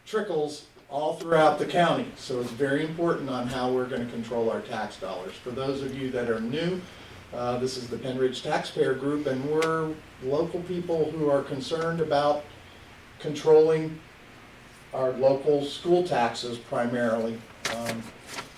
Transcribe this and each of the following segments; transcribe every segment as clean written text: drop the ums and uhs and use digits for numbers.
trickles all throughout the county. So it's very important on how we're going to control our tax dollars. For those of you that are new, this is the Penridge Taxpayer Group, and we're local people who are concerned about controlling our local school taxes primarily.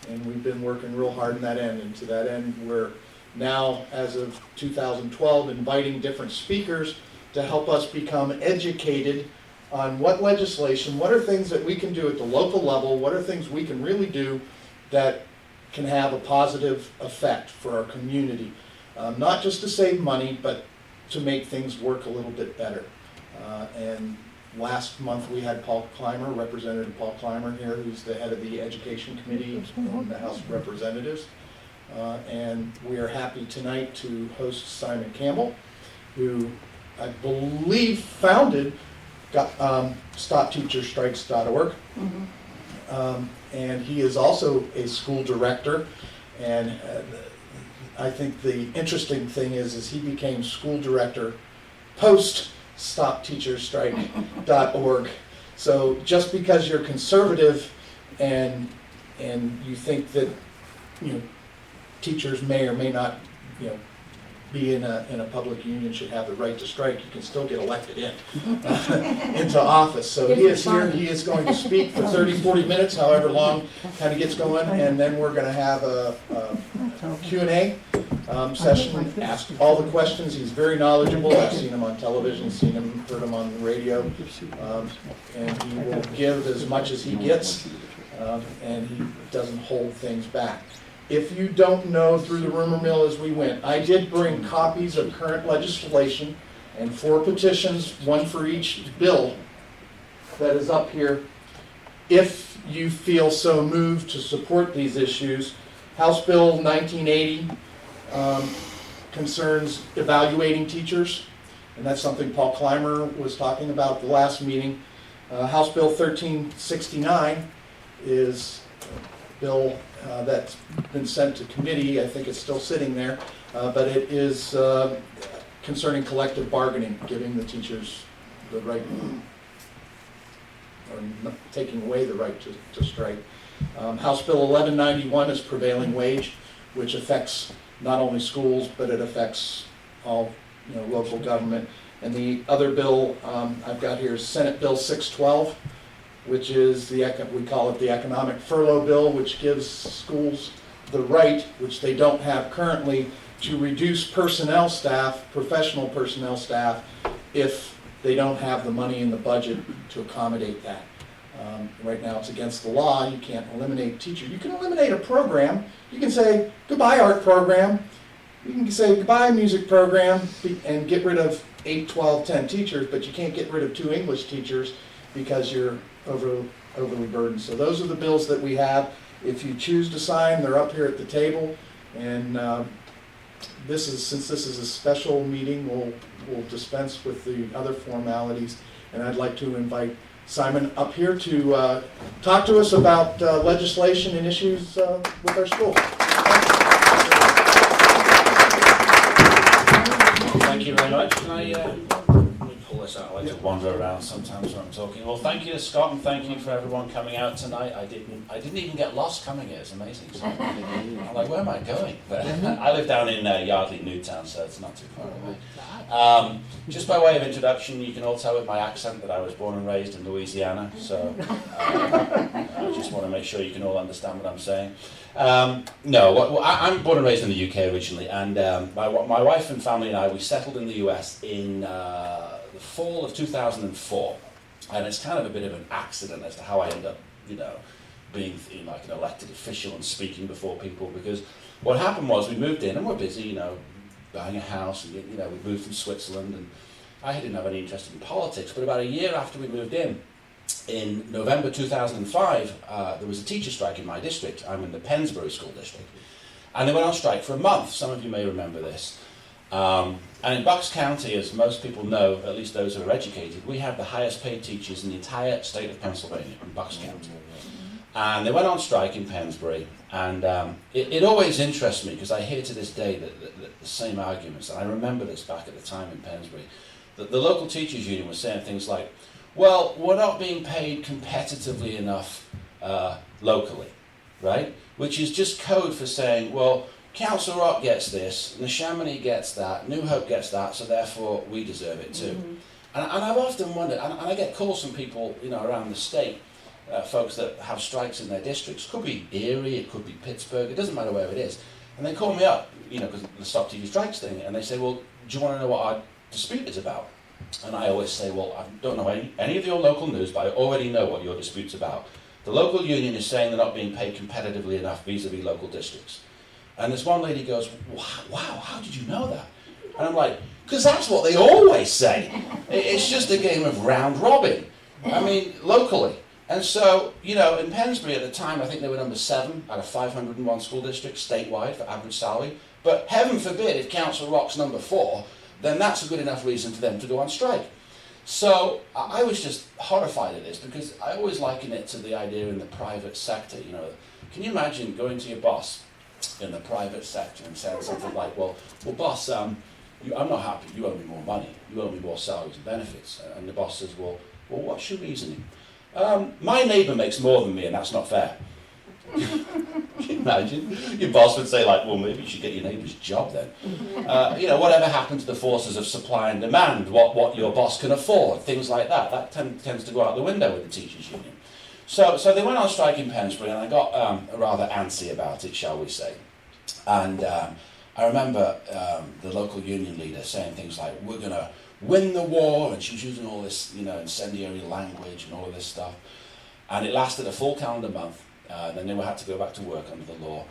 And we've been working real hard in that end. And to that end, we're now, as of 2012, inviting different speakers to help us become educated on what legislation, what are things that we can do at the local level, what are things we can really do that can have a positive effect for our community. Not just to save money, but to make things work a little bit better. And last month we had Paul Clymer, Representative Paul Clymer here, who's the head of the Education Committee in the House of Representatives. And we are happy tonight to host Simon Campbell, who I believe founded StopTeacherStrikes.org. And he is also a school director. And I think the interesting thing is he became school director post StopTeacherStrike.org. So just because you're conservative and you think that teachers may or may not be in a public union, should have the right to strike, you can still get elected into office. So he is here, he is going to speak for 30-40 minutes, however long kind of gets going, and then we're going to have a Q&A session, ask all the questions. He's very knowledgeable. I've seen him on television, heard him on the radio, and he will give as much as he gets, and he doesn't hold things back. If you don't know through the rumor mill as we went, I did bring copies of current legislation and 4 petitions, one for each bill that is up here. If you feel so moved to support these issues, House Bill 1980 concerns evaluating teachers, and that's something Paul Clymer was talking about at the last meeting. House Bill 1369 is a bill that's been sent to committee. I think it's still sitting there, but it is concerning collective bargaining, giving the teachers the right, or taking away the right to strike. House Bill 1191 is prevailing wage, which affects not only schools, but it affects all local government. And the other bill I've got here is Senate Bill 612, which is we call it the economic furlough bill, which gives schools the right, which they don't have currently, to reduce personnel staff, professional personnel staff, if they don't have the money in the budget to accommodate that. Right now it's against the law. You can't eliminate teachers. You can eliminate a program. You can say goodbye art program. You can say goodbye music program and get rid of 8, 12, 10 teachers, but you can't get rid of 2 English teachers because you're overly burdened. So those are the bills that we have. If you choose to sign, they're up here at the table. And since this is a special meeting, we'll dispense with the other formalities. And I'd like to invite Simon up here to talk to us about legislation and issues with our school. Thank you very much. Can I pull this out? I like to wander around sometimes when I'm talking. Well, thank you to Scott, and thank you for everyone coming out tonight. I didn't even get lost coming here. It's amazing. So I'm like, where am I going? But I live down in Yardley, Newtown, so it's not too far away. Just by way of introduction, you can all tell with my accent that I was born and raised in Louisiana. So I just want to make sure you can all understand what I'm saying. I'm born and raised in the UK originally, and my wife and family and I, we settled in the US in the fall of 2004, and it's kind of a bit of an accident as to how I ended up, being like an elected official and speaking before people, because what happened was we moved in and we're busy, buying a house, and we moved from Switzerland, and I didn't have any interest in politics, but about a year after we moved in November 2005, there was a teacher strike in my district. I'm in the Pennsbury School District. And they went on strike for a month. Some of you may remember this. And in Bucks County, as most people know, at least those who are educated, we have the highest paid teachers in the entire state of Pennsylvania, in Bucks County. And they went on strike in Pennsbury. And it always interests me, because I hear to this day the same arguments. And I remember this back at the time in Pennsbury. The local teachers union was saying things like, well, we're not being paid competitively enough locally, right? Which is just code for saying, well, Council Rock gets this, Neshaminy gets that, New Hope gets that, so therefore we deserve it too. And I've often wondered, and I get calls from people, around the state, folks that have strikes in their districts. It could be Erie, it could be Pittsburgh, it doesn't matter where it is. And they call me up, because of the Stop TV Strikes thing, and they say, well, do you want to know what our dispute is about? And I always say, well, I don't know any of your local news, but I already know what your dispute's about. The local union is saying they're not being paid competitively enough vis-a-vis local districts. And this one lady goes, wow, how did you know that? And I'm like, because that's what they always say. It's just a game of round robin. I mean, locally. And so, in Pensbury at the time, I think they were number 7 out of 501 school districts statewide for average salary. But heaven forbid, if Council Rock's number 4, then that's a good enough reason for them to go on strike. So I was just horrified at this, because I always liken it to the idea in the private sector. Can you imagine going to your boss in the private sector and saying something like, well, boss, I'm not happy, you owe me more money, you owe me more salaries and benefits. And the boss says, well, what's your reasoning? My neighbour makes more than me, and that's not fair. Can you imagine? Your boss would say, like, well, maybe you should get your neighbour's job then. Whatever happened to the forces of supply and demand, what your boss can afford, things like that. That tends to go out the window with the teachers' union. So they went on strike in Pensbury, and I got rather antsy about it, shall we say. And I remember the local union leader saying things like, we're going to win the war, and she was using all this, incendiary language and all of this stuff. And it lasted a full calendar month. Then they had to go back to work under the law.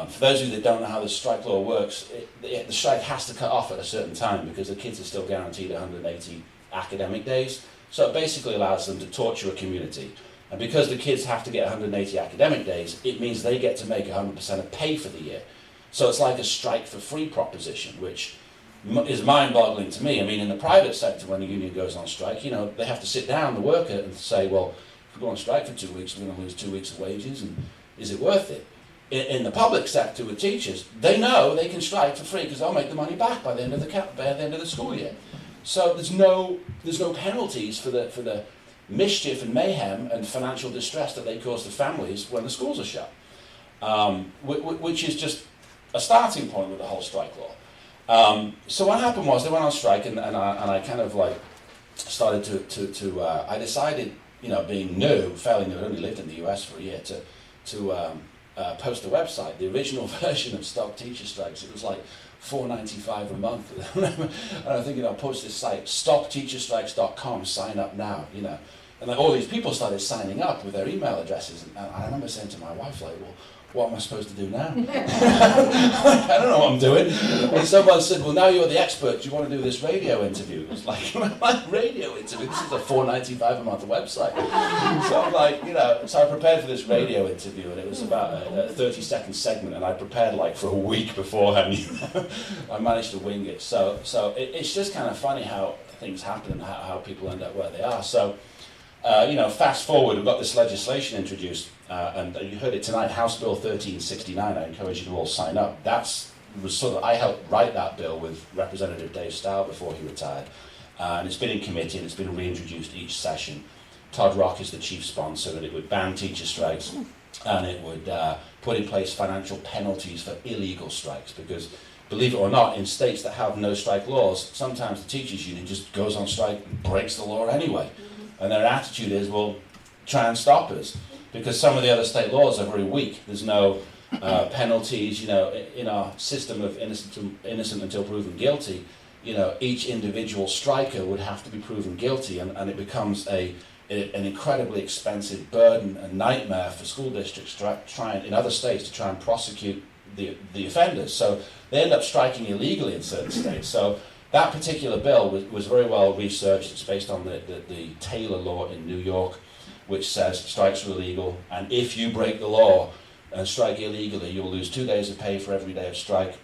For those of you that don't know how the strike law works, the strike has to cut off at a certain time, because the kids are still guaranteed 180 academic days. So it basically allows them to torture a community. And because the kids have to get 180 academic days, it means they get to make 100% of pay for the year. So it's like a strike for free proposition, which is mind-boggling to me. I mean, in the private sector, when the union goes on strike, they have to sit down, the worker, and say, well, if we go on strike for 2 weeks, we're going to lose 2 weeks of wages, and is it worth it? In the public sector with teachers, they know they can strike for free because they'll make the money back by the end of the school year. So there's no penalties for the mischief and mayhem and financial distress that they cause to families when the schools are shut, which is just a starting point with the whole strike law. So what happened was they went on strike, and I kind of like started to I decided, being new, fairly new, I'd only lived in the US for a year, to post a website, the original version of Stop Teacher Strikes. It was like $4.95 a month. And I'm thinking, I'll post this site, stopteacherstrikes.com, sign up now, And all these people started signing up with their email addresses. And I remember saying to my wife, like, well, what am I supposed to do now? I don't know what I'm doing. And someone said, well, now you're the expert, do you want to do this radio interview? It was like, my radio interview? This is a $4.95 a month website. So I'm like, so I prepared for this radio interview, and it was about a 30-second segment, and I prepared like for a week beforehand. I managed to wing it. So it's just kind of funny how things happen and how people end up where they are. So, fast forward, we've got this legislation introduced, and you heard it tonight, House Bill 1369. I encourage you to all sign up. I helped write that bill with Representative Dave Stow before he retired, and it's been in committee and it's been reintroduced each session. Todd Rock is the chief sponsor, and it would ban teacher strikes, and it would put in place financial penalties for illegal strikes, because believe it or not, in states that have no strike laws, sometimes the teachers union just goes on strike and breaks the law anyway. And their attitude is, well, try and stop us, because some of the other state laws are very weak. There's no penalties, in our system of innocent until proven guilty. Each individual striker would have to be proven guilty, and it becomes an incredibly expensive burden and nightmare for school districts in other states to try and prosecute the offenders. So they end up striking illegally in certain states. So that particular bill was very well researched. It's based on the Taylor law in New York, which says strikes are illegal, and if you break the law and strike illegally, you'll lose 2 days of pay for every day of strike,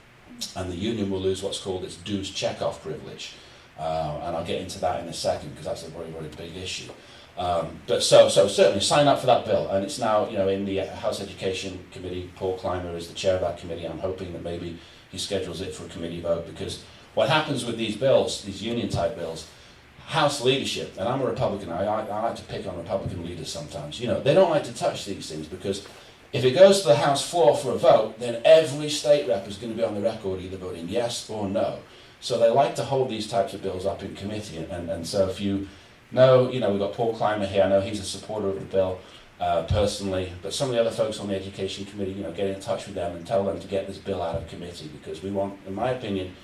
and the union will lose what's called its dues check-off privilege. And I'll get into that in a second, because that's a very, very big issue. But so certainly sign up for that bill, and it's now in the House Education Committee. Paul Clymer is the chair of that committee. I'm hoping that maybe he schedules it for a committee vote, because what happens with these bills, these union type bills, House leadership, and I'm a Republican, I like to pick on Republican leaders sometimes, they don't like to touch these things because if it goes to the House floor for a vote, then every state rep is going to be on the record either voting yes or no. So they like to hold these types of bills up in committee, and so if you know, we've got Paul Clymer here, I know he's a supporter of the bill personally, but some of the other folks on the Education Committee, get in touch with them and tell them to get this bill out of committee, because we want, in my opinion,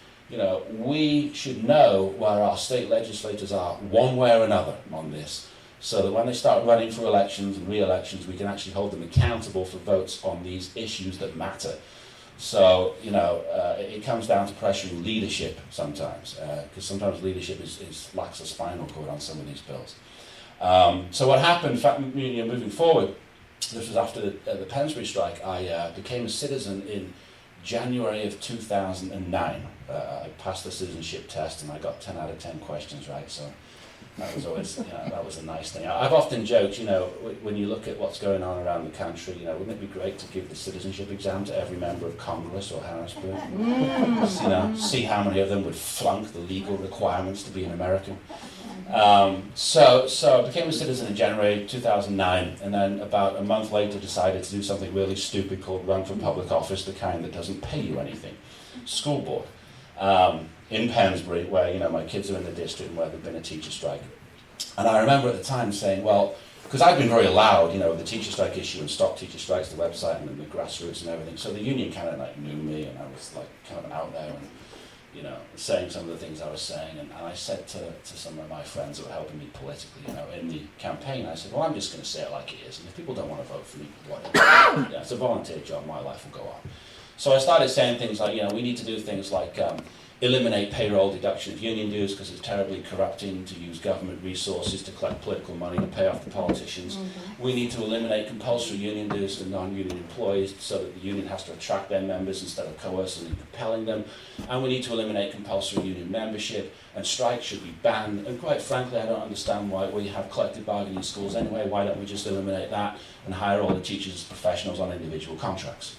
we should know where our state legislators are one way or another on this, so that when they start running for elections and re-elections, we can actually hold them accountable for votes on these issues that matter. So, it comes down to pressuring leadership sometimes, because sometimes leadership lacks a spinal cord on some of these bills. So what happened, moving forward, this was after the Pensbury strike, I became a citizen in January of 2009. I passed the citizenship test and I got 10 out of 10 questions right, so that was always, that was a nice thing. I've often joked, when you look at what's going on around the country, wouldn't it be great to give the citizenship exam to every member of Congress or Harrisburg? See how many of them would flunk the legal requirements to be an American. So I became a citizen in January 2009, and then about a month later decided to do something really stupid called run for public office, the kind that doesn't pay you anything. School board. In Pensbury, where my kids are in the district and where there'd been a teacher strike. And I remember at the time saying, well, because I'd been very loud, the teacher strike issue and Stop Teacher Strikes, the website and the grassroots and everything. So the union kind of knew me, and I was kind of out there and saying some of the things I was saying. And I said to some of my friends that were helping me politically, in the campaign, I said, well, I'm just going to say it like it is, and if people don't want to vote for me, whatever. It's a volunteer job, my life will go on. So I started saying things like, we need to do things like eliminate payroll deduction of union dues because it's terribly corrupting to use government resources to collect political money to pay off the politicians. Mm-hmm. We need to eliminate compulsory union dues to non-union employees so that the union has to attract their members instead of coercing and compelling them. And we need to eliminate compulsory union membership, and strikes should be banned. And quite frankly, I don't understand why we have collective bargaining in schools anyway. Why don't we just eliminate that and hire all the teachers as professionals on individual contracts?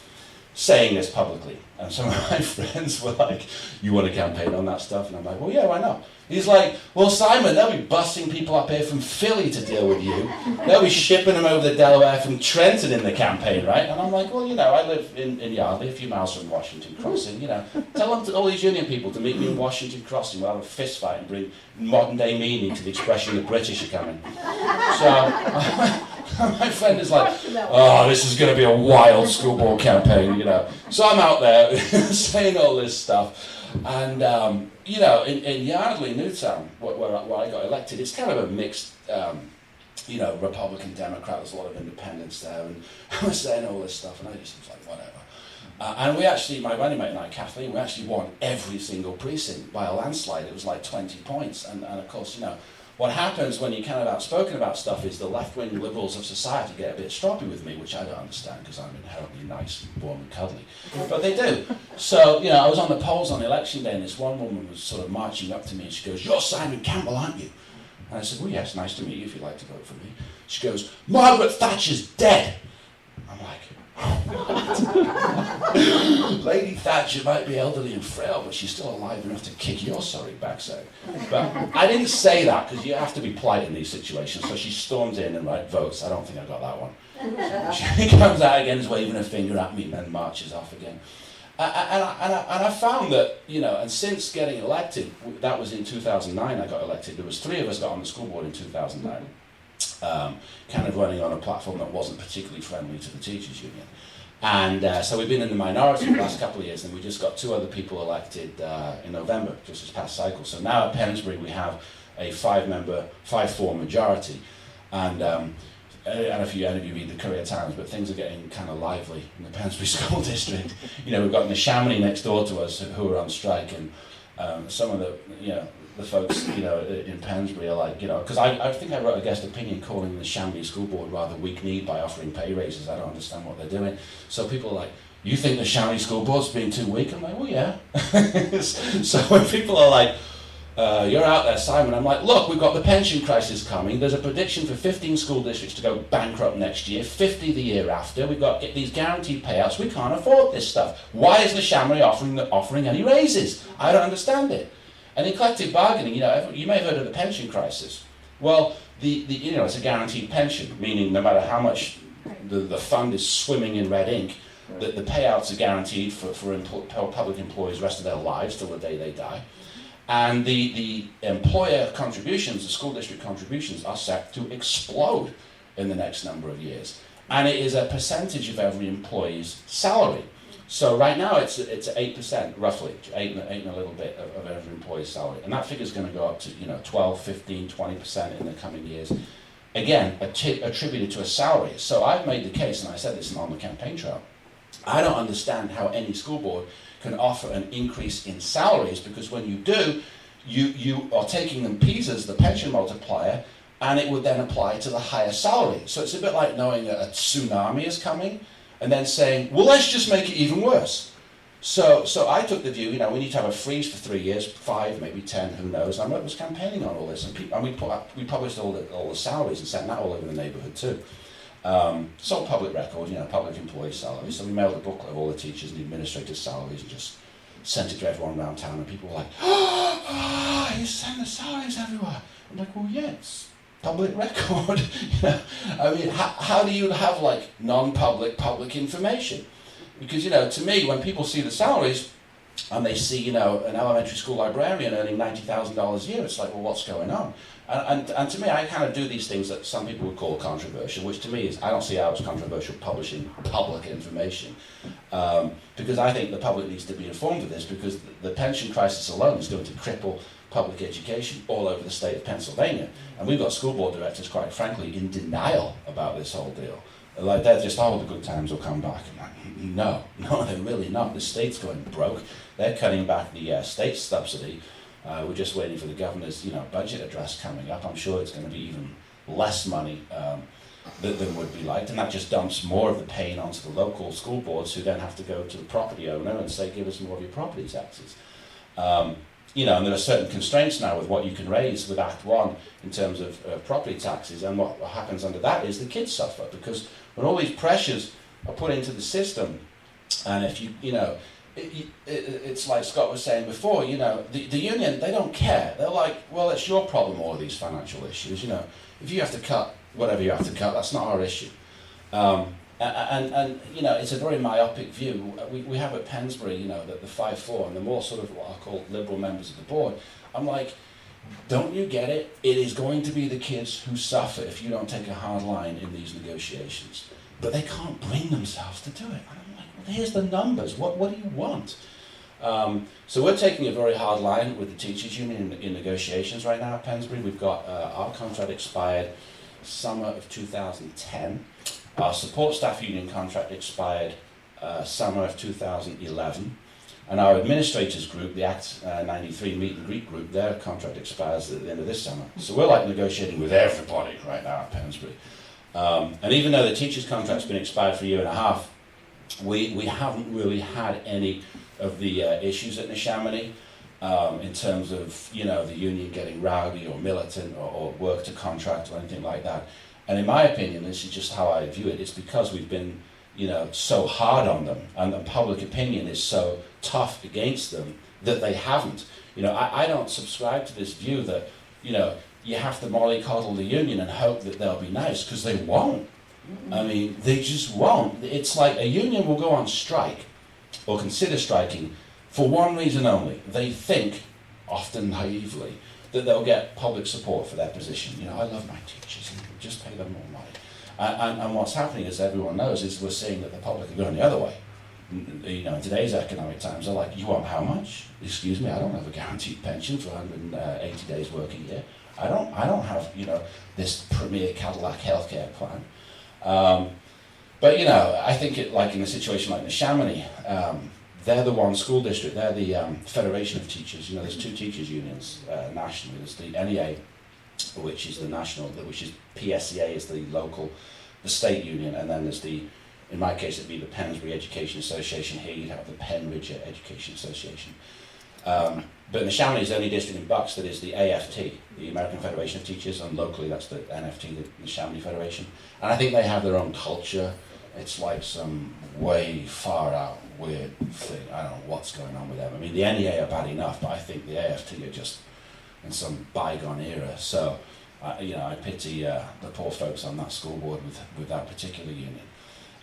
Saying this publicly, and some of my friends were like, you want to campaign on that stuff? And I'm like, well, yeah, why not? He's like, well, Simon, they'll be busing people up here from Philly to deal with you. They'll be shipping them over the Delaware from Trenton in the campaign, right? And I'm like, well, I live in Yardley, a few miles from Washington Crossing, Tell them, all these union people, to meet me in Washington Crossing. We'll have a fist fight and bring modern day meaning to the expression the British are coming. So my friend is like, oh, this is going to be a wild school board campaign, So I'm out there saying all this stuff. And, in Yardley, Newtown, where I got elected, it's kind of a mixed, Republican, Democrat, there's a lot of independents there. And I was saying all this stuff, and I just was like, whatever. And we actually, my running mate and I, Kathleen, we actually won every single precinct by a landslide. It was like 20 points. And of course, what happens when you're kind of outspoken about stuff is the left-wing liberals of society get a bit stroppy with me, which I don't understand because I'm inherently nice, warm and cuddly. But they do. So, I was on the polls on election day, and this one woman was sort of marching up to me, and she goes, you're Simon Campbell, aren't you? And I said, well, yes, nice to meet you if you'd like to vote for me. She goes, Margaret Thatcher's dead. I'm like, Lady Thatcher might be elderly and frail, but she's still alive enough to kick your sorry backside. But I didn't say that because you have to be polite in these situations. So she storms in and votes. I don't think I got that one. She comes out again, is waving her finger at me, and then marches off again. And I found that, and since getting elected, that was in 2009 I got elected. There was 3 of us got on the school board in 2009. Kind of running on a platform that wasn't particularly friendly to the teachers' union. And so we've been in the minority the last couple of years, and we just got 2 other people elected in November, just this past cycle. So now at Pensbury we have a 5-4 majority. And I don't know if any of you read the Courier Times, but things are getting kind of lively in the Pensbury School District. We've got the Chamonix next door to us who are on strike, and some of the folks, in Pensbury are like, because I think I wrote a guest opinion calling the Chamonix School Board rather weak-kneed by offering pay raises. I don't understand what they're doing. So people are like, you think the Chamonix School Board's being too weak? I'm like, well, yeah. So when people are like, you're out there, Simon, I'm like, look, we've got the pension crisis coming. There's a prediction for 15 school districts to go bankrupt next year, 50 the year after. We've got these guaranteed payouts. We can't afford this stuff. Why is the Chamonix offering any raises? I don't understand it. And in collective bargaining, you may have heard of the pension crisis. Well, it's a guaranteed pension, meaning no matter how much the fund is swimming in red ink, that the payouts are guaranteed for public employees the rest of their lives till the day they die. And the employer contributions, the school district contributions, are set to explode in the next number of years. And it is a percentage of every employee's salary. So right now it's 8%, roughly, 8 and a little bit of every employee's salary. And that figure is going to go up to 12, 15, 20% in the coming years. Again, attributed to a salary. So I've made the case, and I said this on the campaign trail, I don't understand how any school board can offer an increase in salaries, because when you do, you are taking them PISAs, the pension multiplier, and it would then apply to the higher salary. So it's a bit like knowing a tsunami is coming and then saying, well, let's just make it even worse. So I took the view, we need to have a freeze for 3 years, 5, maybe 10, who knows. And I was campaigning on all this, and we published all the salaries and sent that all over the neighbourhood too. So public record, public employee salaries. So we mailed a booklet of all the teachers and the administrators' salaries and just sent it to everyone around town, and people were like, oh, you send the salaries everywhere. I'm like, well, yeah, it's public record. I mean, how do you have non-public public information? Because to me, when people see the salaries and they see an elementary school librarian earning $90,000 a year, it's like, well, what's going on? And to me, I kind of do these things that some people would call controversial, which to me is, I don't see how it's controversial publishing public information, because I think the public needs to be informed of this, because the pension crisis alone is going to cripple public education all over the state of Pennsylvania. And we've got school board directors, quite frankly, in denial about this whole deal. Like, they're just, the good times will come back. I'm like, no, they're really not. The state's going broke. They're cutting back the state subsidy. We're just waiting for the governor's, budget address coming up. I'm sure it's going to be even less money than would be liked, and that just dumps more of the pain onto the local school boards, who then have to go to the property owner and say, give us more of your property taxes. And there are certain constraints now with what you can raise with Act 1 in terms of property taxes, and what happens under that is the kids suffer, because when all these pressures are put into the system, and if it's like Scott was saying before, the union, they don't care. They're like, well, it's your problem, all of these financial issues. If you have to cut whatever you have to cut, that's not our issue. And it's a very myopic view. We have at Pensbury, the 5-4, and the more sort of what I call liberal members of the board. I'm like, don't you get it? It is going to be the kids who suffer if you don't take a hard line in these negotiations. But they can't bring themselves to do it. And I'm like, well, here's the numbers. What do you want? So we're taking a very hard line with the teachers union in negotiations right now at Pensbury. We've got our contract expired summer of 2010. Our support staff union contract expired summer of 2011. And our administrators group, the Act 93 Meet and Greet group, their contract expires at the end of this summer. So we're negotiating with everybody right now at Pensbury. And even though the teachers' contract's been expired for a year and a half, we haven't really had any of the issues at Neshaminy in terms of the union getting rowdy or militant or work to contract or anything like that. And in my opinion, this is just how I view it, it's because we've been so hard on them, and the public opinion is so tough against them that they haven't. I don't subscribe to this view that you have to mollycoddle the union and hope that they'll be nice, because they won't. I mean, they just won't. It's like a union will go on strike or consider striking for one reason only. They think, often naively, that they'll get public support for their position. I love my teachers, and just pay them more money. And what's happening, as everyone knows, is we're seeing that the public are going the other way. In today's economic times, they're like, you want how much? Excuse me, I don't have a guaranteed pension for 180 days work a year. I don't have, this premier Cadillac healthcare plan. But I think in a situation like Neshaminy, they're the one school district, they're the Federation of Teachers. There's two teachers unions nationally. There's the NEA, which is the national, which is PSCA is the local, the state union, and then there's in my case it'd be the Pensbury Education Association. Here you'd have the Penridge Education Association. But Neshaminy is the only district in Bucks that is the AFT, the American Federation of Teachers, and locally that's the NFT, the Neshaminy Federation. And I think they have their own culture, it's like some way far out weird thing. I don't know what's going on with them. I mean, the NEA are bad enough, but I think the AFT are just in some bygone era. So, I pity the poor folks on that school board with that particular union.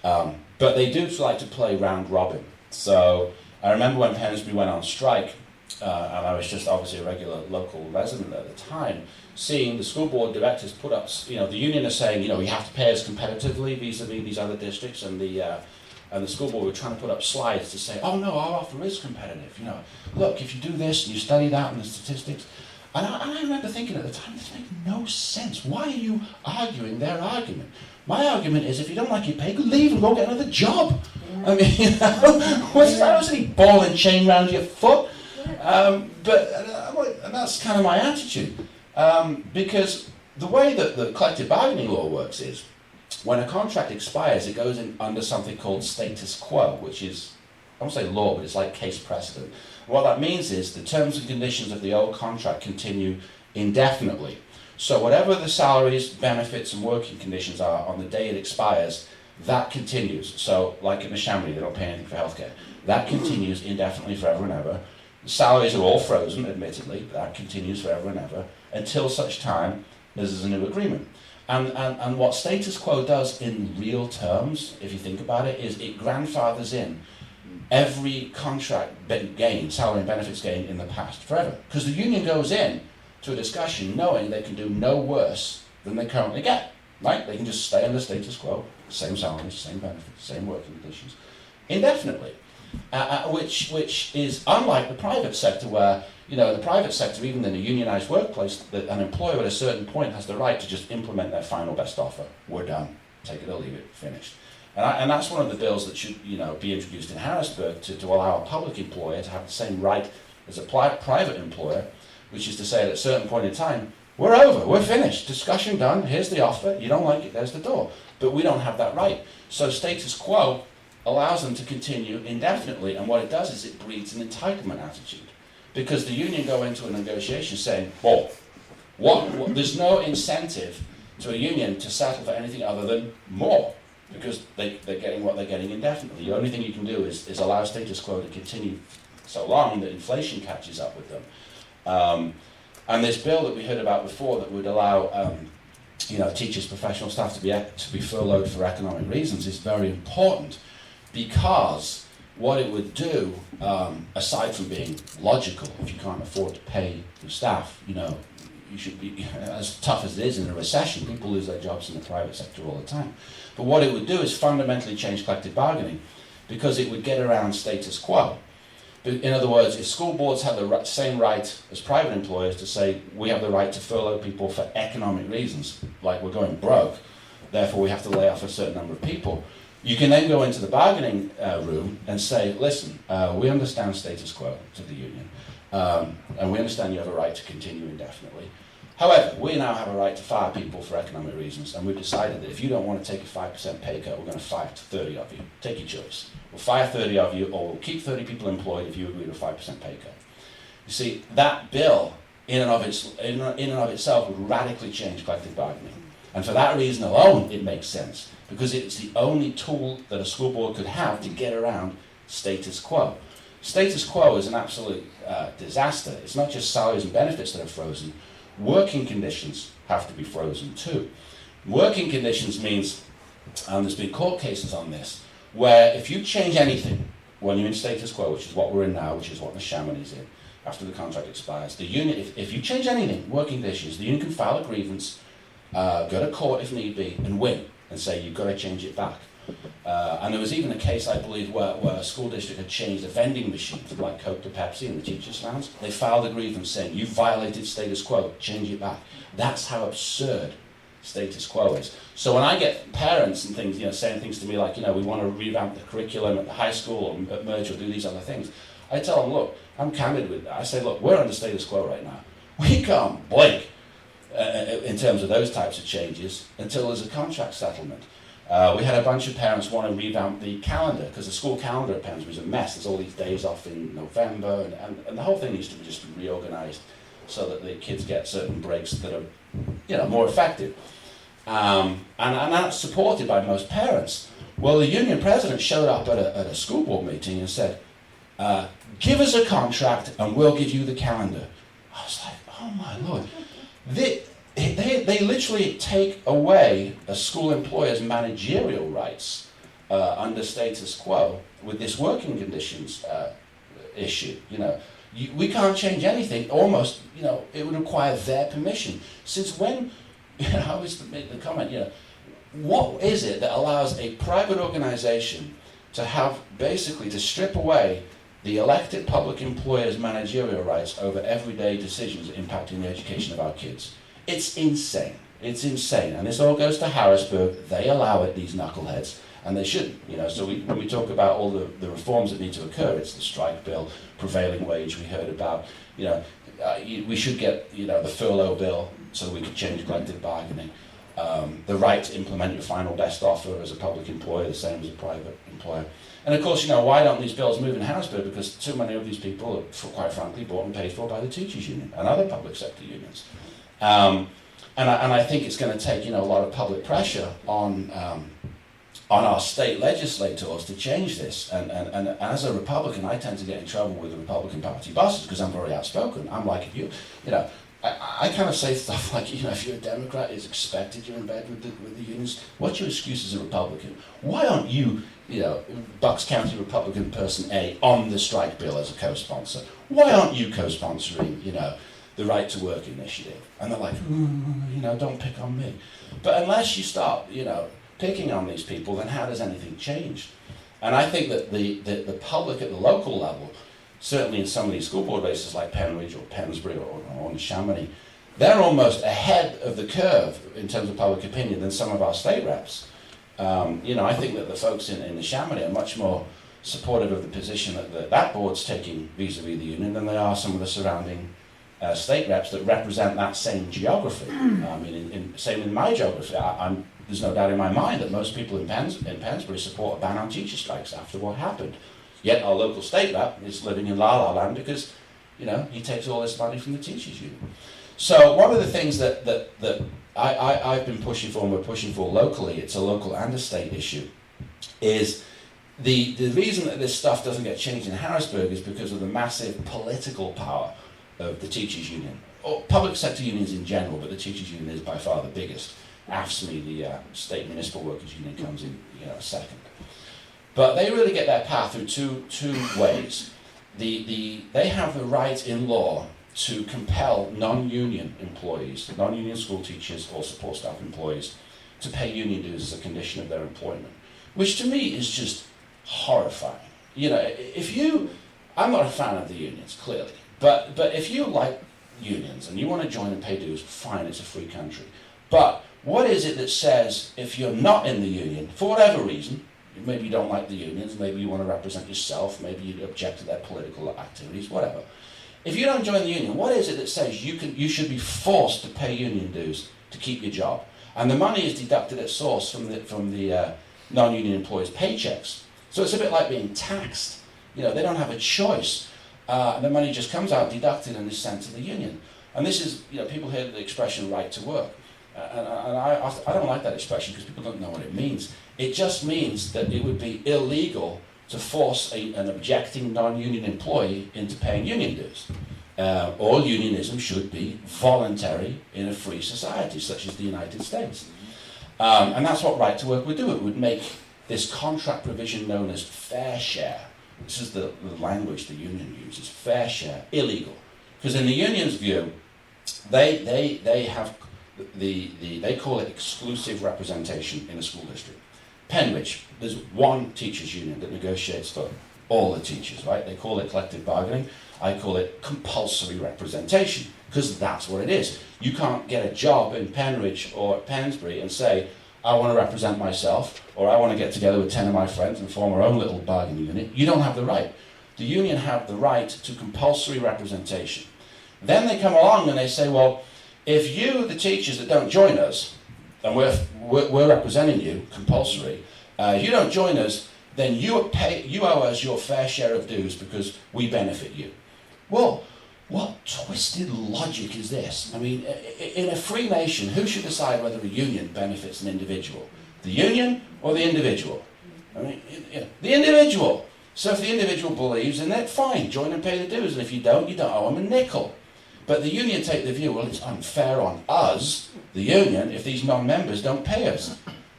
But they do like to play round robin. So I remember when Pennsbury went on strike, and I was just obviously a regular local resident at the time, seeing the school board directors put up, the union is saying, you have to pay us competitively vis-a-vis these other districts, and the school board were trying to put up slides to say, oh no, our offer is competitive. Look, if you do this and you study that and the statistics. And I remember thinking at the time, this makes no sense. Why are you arguing their argument? My argument is, if you don't like your pay, leave and go get another job. Yeah. I mean, what's that? Was any ball and chain around your foot? And that's kind of my attitude. Because the way that the collective bargaining law works is, when a contract expires, it goes in under something called status quo, which is, I won't say law, but it's like case precedent. What that means is the terms and conditions of the old contract continue indefinitely. So whatever the salaries, benefits, and working conditions are on the day it expires, that continues. So like in the Chamonix, they don't pay anything for healthcare. That continues indefinitely forever and ever. The salaries are all frozen, admittedly, but that continues forever and ever, until such time as there's a new agreement. And what status quo does in real terms, if you think about it, is it grandfathers in every contract gain, salary and benefits gain in the past, forever. Because the union goes in to a discussion knowing they can do no worse than they currently get, right? They can just stay under status quo, same salaries, same benefits, same working conditions, indefinitely. Which is unlike the private sector where, in the private sector, even in a unionized workplace, that an employer at a certain point has the right to just implement their final best offer. We're done. Take it or leave it. Finished. And that's one of the bills that should, be introduced in Harrisburg to allow a public employer to have the same right as a private employer, which is to say at a certain point in time, we're over, we're finished, discussion done, here's the offer, you don't like it, there's the door. But we don't have that right. So status quo allows them to continue indefinitely, and what it does is it breeds an entitlement attitude. Because the union go into a negotiation saying, well, there's no incentive to a union to settle for anything other than more, because they're getting what they're getting indefinitely. The only thing you can do is allow status quo to continue so long that inflation catches up with them. And this bill that we heard about before that would allow teachers, professional staff to be furloughed for economic reasons is very important, because what it would do, aside from being logical, if you can't afford to pay your staff, you should be, as tough as it is in a recession, people lose their jobs in the private sector all the time. But what it would do is fundamentally change collective bargaining, because it would get around status quo. In other words, if school boards had the same right as private employers to say, we have the right to furlough people for economic reasons, like we're going broke, therefore we have to lay off a certain number of people, you can then go into the bargaining room and say, listen, we understand status quo to the union, and we understand you have a right to continue indefinitely. However, we now have a right to fire people for economic reasons, and we've decided that if you don't want to take a 5% pay cut, we're going to fire 30 of you. Take your choice. We'll fire 30 of you, or we'll keep 30 people employed if you agree to a 5% pay cut. You see, that bill, in and of itself, would radically change collective bargaining. And for that reason alone, it makes sense, because it's the only tool that a school board could have to get around status quo. Status quo is an absolute disaster. It's not just salaries and benefits that are frozen. Working conditions have to be frozen too. Working conditions means, and there's been court cases on this, where if you change anything when you're in status quo, which is what we're in now, which is what the Chamonix is in, after the contract expires, the union, if you change anything, working conditions, the union can file a grievance, go to court if need be, and win, and say you've got to change it back. And there was even a case, I believe, where a school district had changed a vending machine from like Coke to Pepsi in the teachers' lounge. They filed a grievance saying, you violated status quo, change it back. That's how absurd status quo is. So when I get parents and things, saying things to me like, we want to revamp the curriculum at the high school or at Merge or do these other things, I tell them, look, I'm candid with that. I say, look, we're under status quo right now. We can't blink in terms of those types of changes until there's a contract settlement. We had a bunch of parents want to revamp the calendar, because the school calendar at Pennsbury is a mess. There's all these days off in November, and the whole thing needs to be just reorganized so that the kids get certain breaks that are more effective. And that's supported by most parents. Well, the union president showed up at a school board meeting and said, give us a contract and we'll give you the calendar. I was like, oh my Lord. They literally take away a school employer's managerial rights under status quo with this working conditions issue. We can't change anything. Almost, it would require their permission. Since when? I always make the comment. What is it that allows a private organization to have basically to strip away the elected public employer's managerial rights over everyday decisions impacting the education of our kids? It's insane. It's insane. And this all goes to Harrisburg. They allow it, these knuckleheads, and they shouldn't. So when we talk about all the reforms that need to occur, it's the strike bill, prevailing wage we heard about. We should get the furlough bill so we could change collective bargaining. The right to implement your final best offer as a public employer, the same as a private employer. And of course, why don't these bills move in Harrisburg? Because too many of these people are, quite frankly, bought and paid for by the teachers' union and other public sector unions. And I think it's going to take a lot of public pressure on our state legislators to change this. And as a Republican, I tend to get in trouble with the Republican Party bosses because I'm very outspoken. I'm like, I kind of say stuff like, if you're a Democrat, it's expected you're in bed with the unions. What's your excuse as a Republican? Why aren't you, Bucks County Republican person A on the strike bill as a co-sponsor? Why aren't you co-sponsoring, the Right to Work initiative? And they're like, don't pick on me. But unless you start, picking on these people, then how does anything change? And I think that the public at the local level, certainly in some of these school board races like Penridge or Pensbury or Chamonix, they're almost ahead of the curve in terms of public opinion than some of our state reps. I think that the folks in the Chamonix are much more supportive of the position that board's taking vis-a-vis the union than they are some of the surrounding state reps that represent that same geography. Same in my geography. There's no doubt in my mind that most people in Pensbury support a ban on teacher strikes after what happened. Yet our local state rep is living in la-la land because, he takes all this money from the teachers' union. So one of the things that I've been pushing for and we're pushing for locally, it's a local and a state issue, is the reason that this stuff doesn't get changed in Harrisburg is because of the massive political power of the teachers' union, or public sector unions in general, but the teachers' union is by far the biggest. AFSCME, the State Municipal Workers Union, comes in second. But they really get their power through two ways. They have the right in law to compel non-union employees, non-union school teachers or support staff employees, to pay union dues as a condition of their employment, which to me is just horrifying. I'm not a fan of the unions, clearly, but if you like unions and you want to join and pay dues, fine, it's a free country. But what is it that says if you're not in the union, for whatever reason, maybe you don't like the unions, maybe you want to represent yourself, maybe you object to their political activities, whatever. If you don't join the union, what is it that says you should be forced to pay union dues to keep your job? And the money is deducted at source from the non-union employees' paychecks. So it's a bit like being taxed. They don't have a choice. The money just comes out deducted and is sent to the union. And this is, people hear the expression right to work. And I don't like that expression because people don't know what it means. It just means that it would be illegal to force an objecting non-union employee into paying union dues. All unionism should be voluntary in a free society such as the United States. And that's what right to work would do. It would make this contract provision known as fair share. This is the language the union uses, fair share, illegal. Because in the union's view, they have they call it exclusive representation in a school district. Penridge, there's one teachers union that negotiates for all the teachers, right? They call it collective bargaining. I call it compulsory representation, because that's what it is. You can't get a job in Penridge or Pensbury and say, I want to represent myself, or I want to get together with 10 of my friends and form our own little bargaining unit. You don't have the right. The union have the right to compulsory representation. Then they come along and they say, well, if you, the teachers that don't join us, and we're representing you, compulsory, if you don't join us, then you owe us your fair share of dues because we benefit you. Well, what twisted logic is this? I mean, in a free nation, who should decide whether a union benefits an individual? The union or the individual? I mean, the individual. So if the individual believes in it, fine, join and pay the dues. And if you don't owe them a nickel. But the union take the view, well, it's unfair on us, the union, if these non-members don't pay us.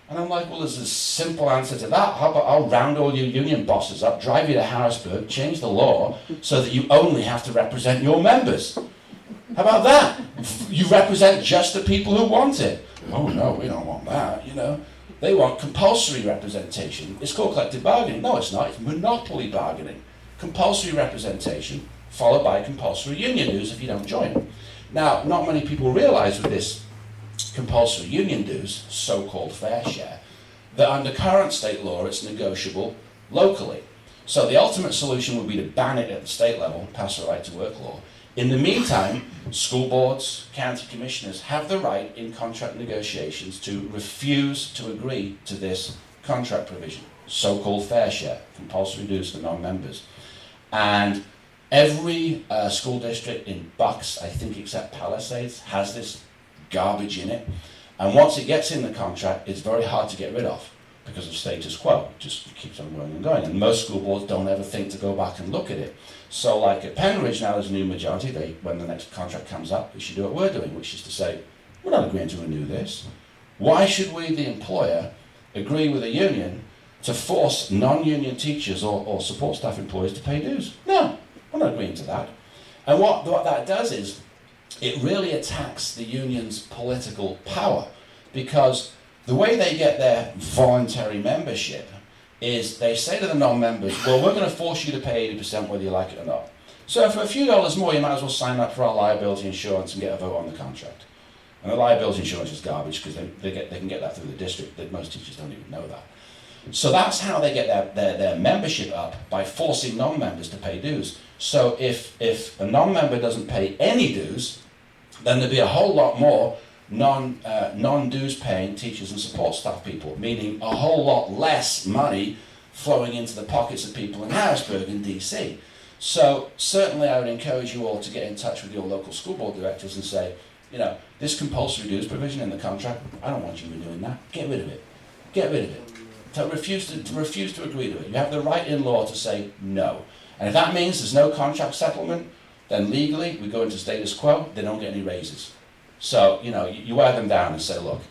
And I'm like, well, there's a simple answer to that. How about I'll round all you union bosses up, drive you to Harrisburg, change the law so that you only have to represent your members. How about that? You represent just the people who want it. Oh no, we don't want that, They want compulsory representation. It's called collective bargaining. No, it's not. It's monopoly bargaining. Compulsory representation followed by compulsory union dues if you don't join. Now, not many people realize with this compulsory union dues, so-called fair share, that under current state law it's negotiable locally. So the ultimate solution would be to ban it at the state level, pass a right to work law. In the meantime, school boards, county commissioners have the right in contract negotiations to refuse to agree to this contract provision, so-called fair share, compulsory dues for non-members. And every school district in Bucks, I think except Palisades, has this garbage in it. And once it gets in the contract, it's very hard to get rid of because of status quo. It just keeps on going and going. And most school boards don't ever think to go back and look at it. So like at Penridge now there's a new majority. When the next contract comes up, they should do what we're doing, which is to say, we're not agreeing to renew this. Why should we, the employer, agree with a union to force non-union teachers or support staff employees to pay dues? No, we're not agreeing to that. And what that does is, it really attacks the union's political power, because the way they get their voluntary membership is they say to the non-members, well, we're going to force you to pay 80% whether you like it or not. So for a few dollars more, you might as well sign up for our liability insurance and get a vote on the contract. And the liability insurance is garbage because they can get that through the district. Most teachers don't even know that. So that's how they get their membership up, by forcing non-members to pay dues. So if a non-member doesn't pay any dues, then there'd be a whole lot more non-dues paying teachers and support staff people, meaning a whole lot less money flowing into the pockets of people in Harrisburg and DC. So certainly I would encourage you all to get in touch with your local school board directors and say, this compulsory dues provision in the contract, I don't want you renewing that. Get rid of it. Get rid of it. Refuse to agree to it. You have the right in law to say no. And if that means there's no contract settlement, then legally we go into status quo, they don't get any raises. So, you wear them down and say, look,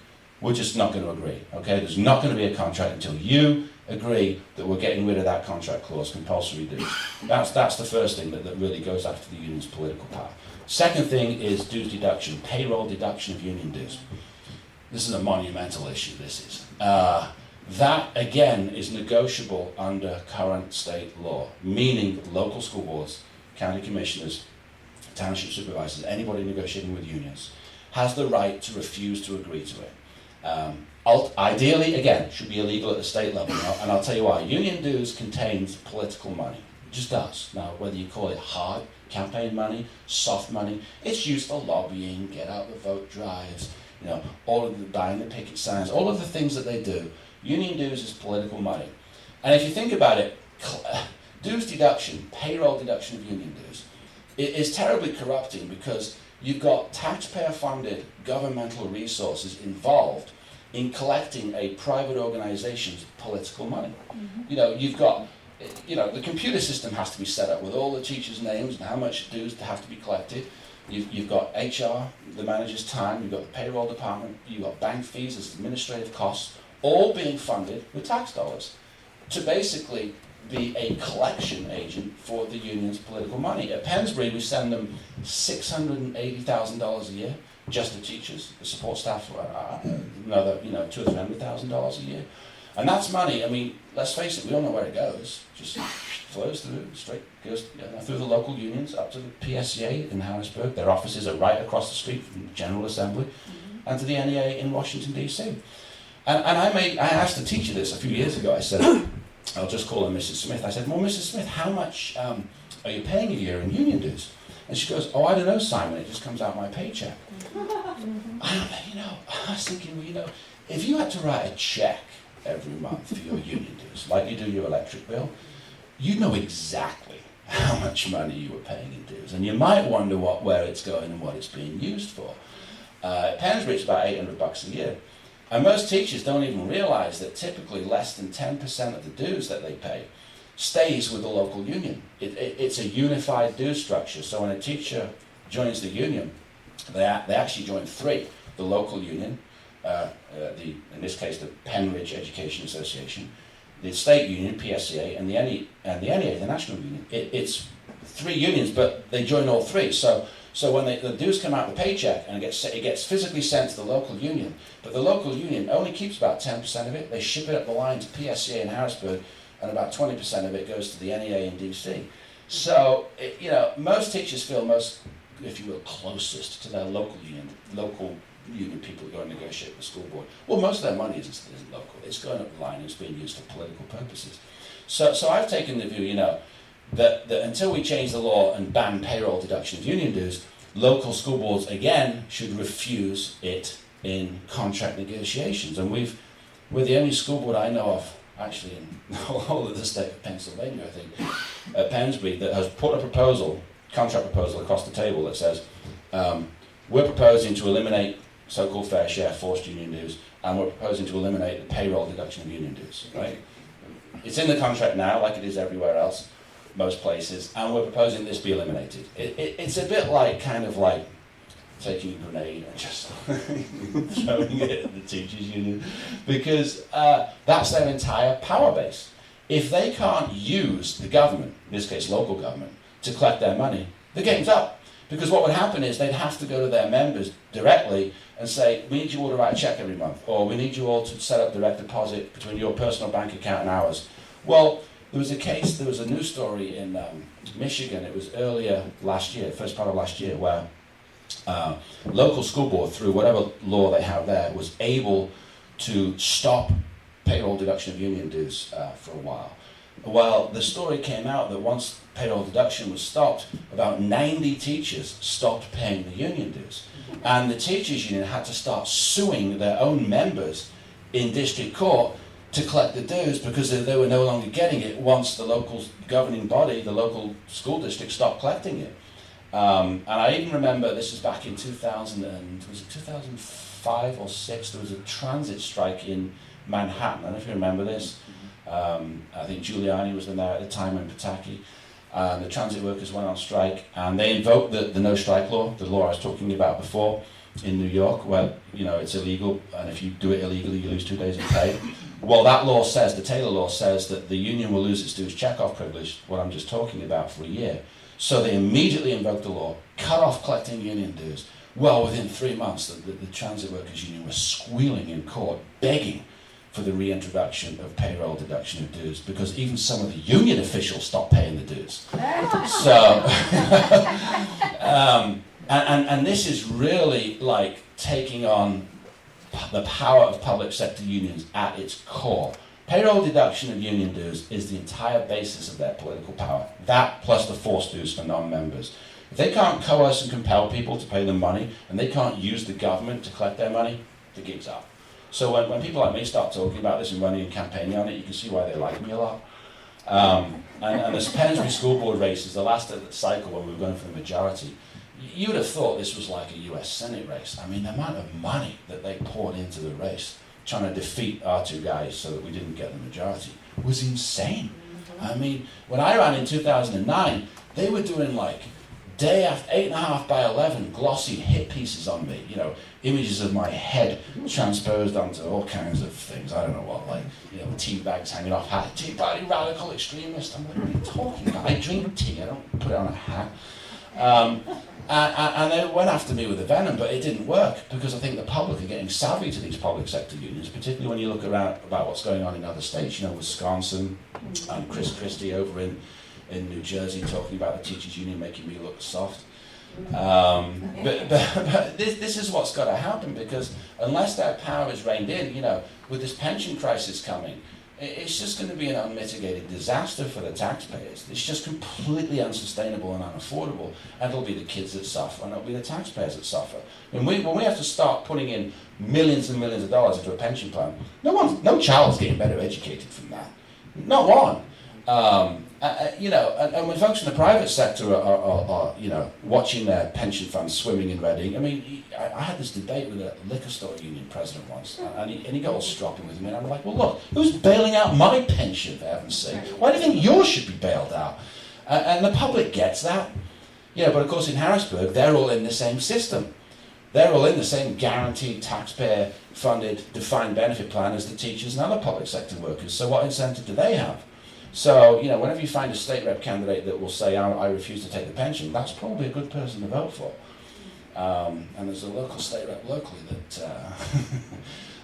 we're just not going to agree, okay? There's not going to be a contract until you agree that we're getting rid of that contract clause, compulsory dues. That's the first thing that really goes after the union's political power. Second thing is dues deduction, payroll deduction of union dues. This is a monumental issue, this is. That, again, is negotiable under current state law, meaning local school boards, county commissioners, township supervisors, anybody negotiating with unions, has the right to refuse to agree to it. Ideally, again, should be illegal at the state level, and I'll tell you why. Union dues contains political money. It just does. Now, whether you call it hard campaign money, soft money, it's used for lobbying, get out the vote drives, all of the buying the picket signs, all of the things that they do. Union dues is political money. And if you think about it, dues deduction, payroll deduction of union dues, it is terribly corrupting because you've got taxpayer-funded governmental resources involved in collecting a private organization's political money. Mm-hmm. You've got, the computer system has to be set up with all the teachers' names and how much dues have to be collected. You've got HR, the manager's time, you've got the payroll department, you've got bank fees as administrative costs, all being funded with tax dollars to basically be a collection agent for the union's political money. At Pensbury, we send them $680,000 a year, just the teachers. The support staff, another, $200,000 or $300,000 a year. And that's money, let's face it, we all know where it goes. Just flows through, straight goes through the local unions up to the PSCA in Harrisburg. Their offices are right across the street from the General Assembly, and to the NEA in Washington, D.C. And I asked the teacher this a few years ago. I said, I'll just call her Mrs. Smith. I said, well, Mrs. Smith, how much are you paying a year in union dues? And she goes, I don't know, Simon, it just comes out of my paycheck. I was thinking, if you had to write a check every month for your union dues, like you do your electric bill, you'd know exactly how much money you were paying in dues. And you might wonder where it's going and what it's being used for. At Pensbury, it's about $800 a year. And most teachers don't even realize that typically less than 10% of the dues that they pay stays with the local union. It's a unified dues structure. So when a teacher joins the union, they actually join three: the local union, in this case the Penridge Education Association, the state union, PSCA, and the NEA, the national union. It's three unions, but they join all three. So when the dues come out of the paycheck and it gets physically sent to the local union, but the local union only keeps about 10% of it. They ship it up the line to PSCA in Harrisburg, and about 20% of it goes to the NEA in DC. So, most teachers feel most, if you will, closest to their local union people who go and negotiate with the school board. Well, most of their money isn't local. It's going up the line and it's being used for political purposes. So I've taken the view, that until we change the law and ban payroll deduction of union dues, local school boards, again, should refuse it in contract negotiations. And we're the only school board I know of, actually in the whole of the state of Pennsylvania, I think, at Pensbury, that has put a contract proposal across the table that says, we're proposing to eliminate so-called fair share forced union dues, and we're proposing to eliminate the payroll deduction of union dues, right? It's in the contract now, like it is everywhere else, most places, and we're proposing this be eliminated. It's a bit like, taking a grenade and just throwing it at the teachers' union, because that's their entire power base. If they can't use the government, in this case local government, to collect their money, the game's up. Because what would happen is they'd have to go to their members directly and say, we need you all to write a check every month, or we need you all to set up direct deposit between your personal bank account and ours. Well, there was a news story in Michigan, it was earlier last year, first part of last year, where local school board, through whatever law they have there, was able to stop payroll deduction of union dues for a while. Well, the story came out that once payroll deduction was stopped, about 90 teachers stopped paying the union dues. And the teachers' union had to start suing their own members in district court to collect the dues because they were no longer getting it once the local governing body, the local school district, stopped collecting it. And I even remember, this was back in 2005 or 6, there was a transit strike in Manhattan. I don't know if you remember this. I think Giuliani was in there at the time in Pataki. The transit workers went on strike, and they invoked the no-strike law, the law I was talking about before in New York, where it's illegal, and if you do it illegally, you lose 2 days of pay. Well, that law says, the Taylor law says, that the union will lose its dues check-off privilege, what I'm just talking about, for a year. So they immediately invoked the law, cut off collecting union dues. Well, within 3 months, the transit workers union was squealing in court, begging for the reintroduction of payroll deduction of dues, because even some of the union officials stopped paying the dues. So, and this is really like taking on the power of public sector unions at its core. Payroll deduction of union dues is the entire basis of their political power. That plus the forced dues for non-members. If they can't coerce and compel people to pay them money, and they can't use the government to collect their money, the gig's up. So when people like me start talking about this and running and campaigning on it, you can see why they like me a lot. And this Pensbury School Board race is the last of the cycle when we were going for the majority. You would have thought this was like a US Senate race. I mean, the amount of money that they poured into the race, trying to defeat our two guys so that we didn't get the majority, was insane. I mean, when I ran in 2009, they were doing like day after 8.5 by 11 glossy hit pieces on me, images of my head transposed onto all kinds of things. I don't know what, tea bags hanging off hat, tea party radical extremist. I'm like, what are you talking about? I drink tea, I don't put it on a hat. And they went after me with a venom, but it didn't work because I think the public are getting savvy to these public sector unions, particularly when you look around about what's going on in other states, Wisconsin and Chris Christie over in New Jersey talking about the teachers union making me look soft. But this is what's got to happen, because unless that power is reined in, with this pension crisis coming, it's just going to be an unmitigated disaster for the taxpayers. It's just completely unsustainable and unaffordable, and it'll be the kids that suffer, and it'll be the taxpayers that suffer. When we have to start putting in millions and millions of dollars into a pension plan, no child's getting better educated from that. Not one. And when folks in the private sector are watching their pension funds swimming in Reading, I mean, I had this debate with a liquor store union president once, and he got all stropping with me, and I'm like, well, look, who's bailing out my pension, for heaven's sake? Why do you think yours should be bailed out? And the public gets that. But of course in Harrisburg, they're all in the same system. They're all in the same guaranteed taxpayer-funded defined benefit plan as the teachers and other public sector workers. So what incentive do they have? So, whenever you find a state rep candidate that will say, I refuse to take the pension, that's probably a good person to vote for. And there's a local state rep locally that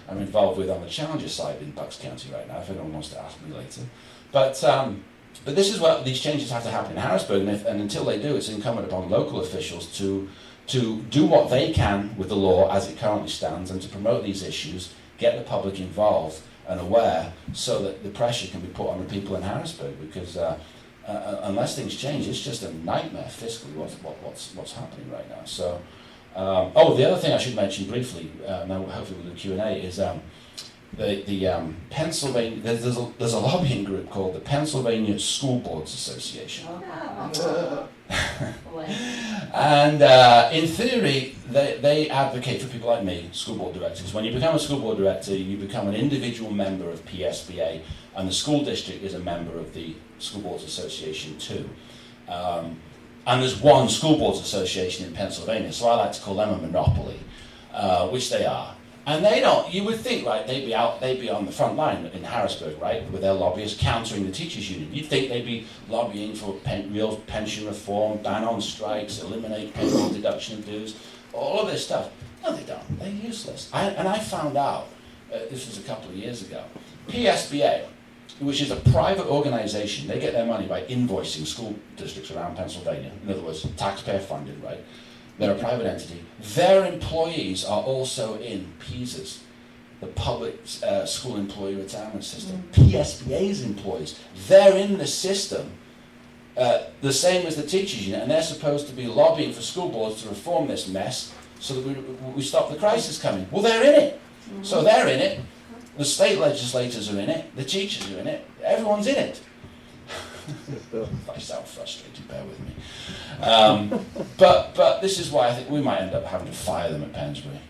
I'm involved with on the Challenger side in Bucks County right now, if anyone wants to ask me later. But this is what these changes have to happen in Harrisburg, and until they do, it's incumbent upon local officials to do what they can with the law as it currently stands and to promote these issues, get the public involved and aware, so that the pressure can be put on the people in Harrisburg. Because unless things change, it's just a nightmare fiscally what's happening right now. So, the other thing I should mention briefly, now hopefully we'll do Q&A, is the Pennsylvania. There's a lobbying group called the Pennsylvania School Boards Association. And in theory, they advocate for people like me, school board directors. When you become a school board director, you become an individual member of PSBA, and the school district is a member of the School Boards Association too. And there's one School Boards Association in Pennsylvania, so I like to call them a monopoly, which they are. And they don't, you would think, right, they'd be on the front line in Harrisburg, right, with their lobbyists countering the teachers' union. You'd think they'd be lobbying for real pension reform, ban on strikes, eliminate payroll deduction of dues, all of this stuff. No, they don't. They're useless. I found out, this was a couple of years ago, PSBA, which is a private organization, they get their money by invoicing school districts around Pennsylvania. In other words, taxpayer funded, right? They're a private entity. Their employees are also in PESAs, the Public School Employee Retirement System. PSBA's employees, they're in the system, the same as the teachers union, and they're supposed to be lobbying for school boards to reform this mess so that we stop the crisis coming. Well, they're in it. So they're in it. The state legislators are in it. The teachers are in it. Everyone's in it. If I sound frustrated, bear with me. But this is why I think we might end up having to fire them at Pensbury.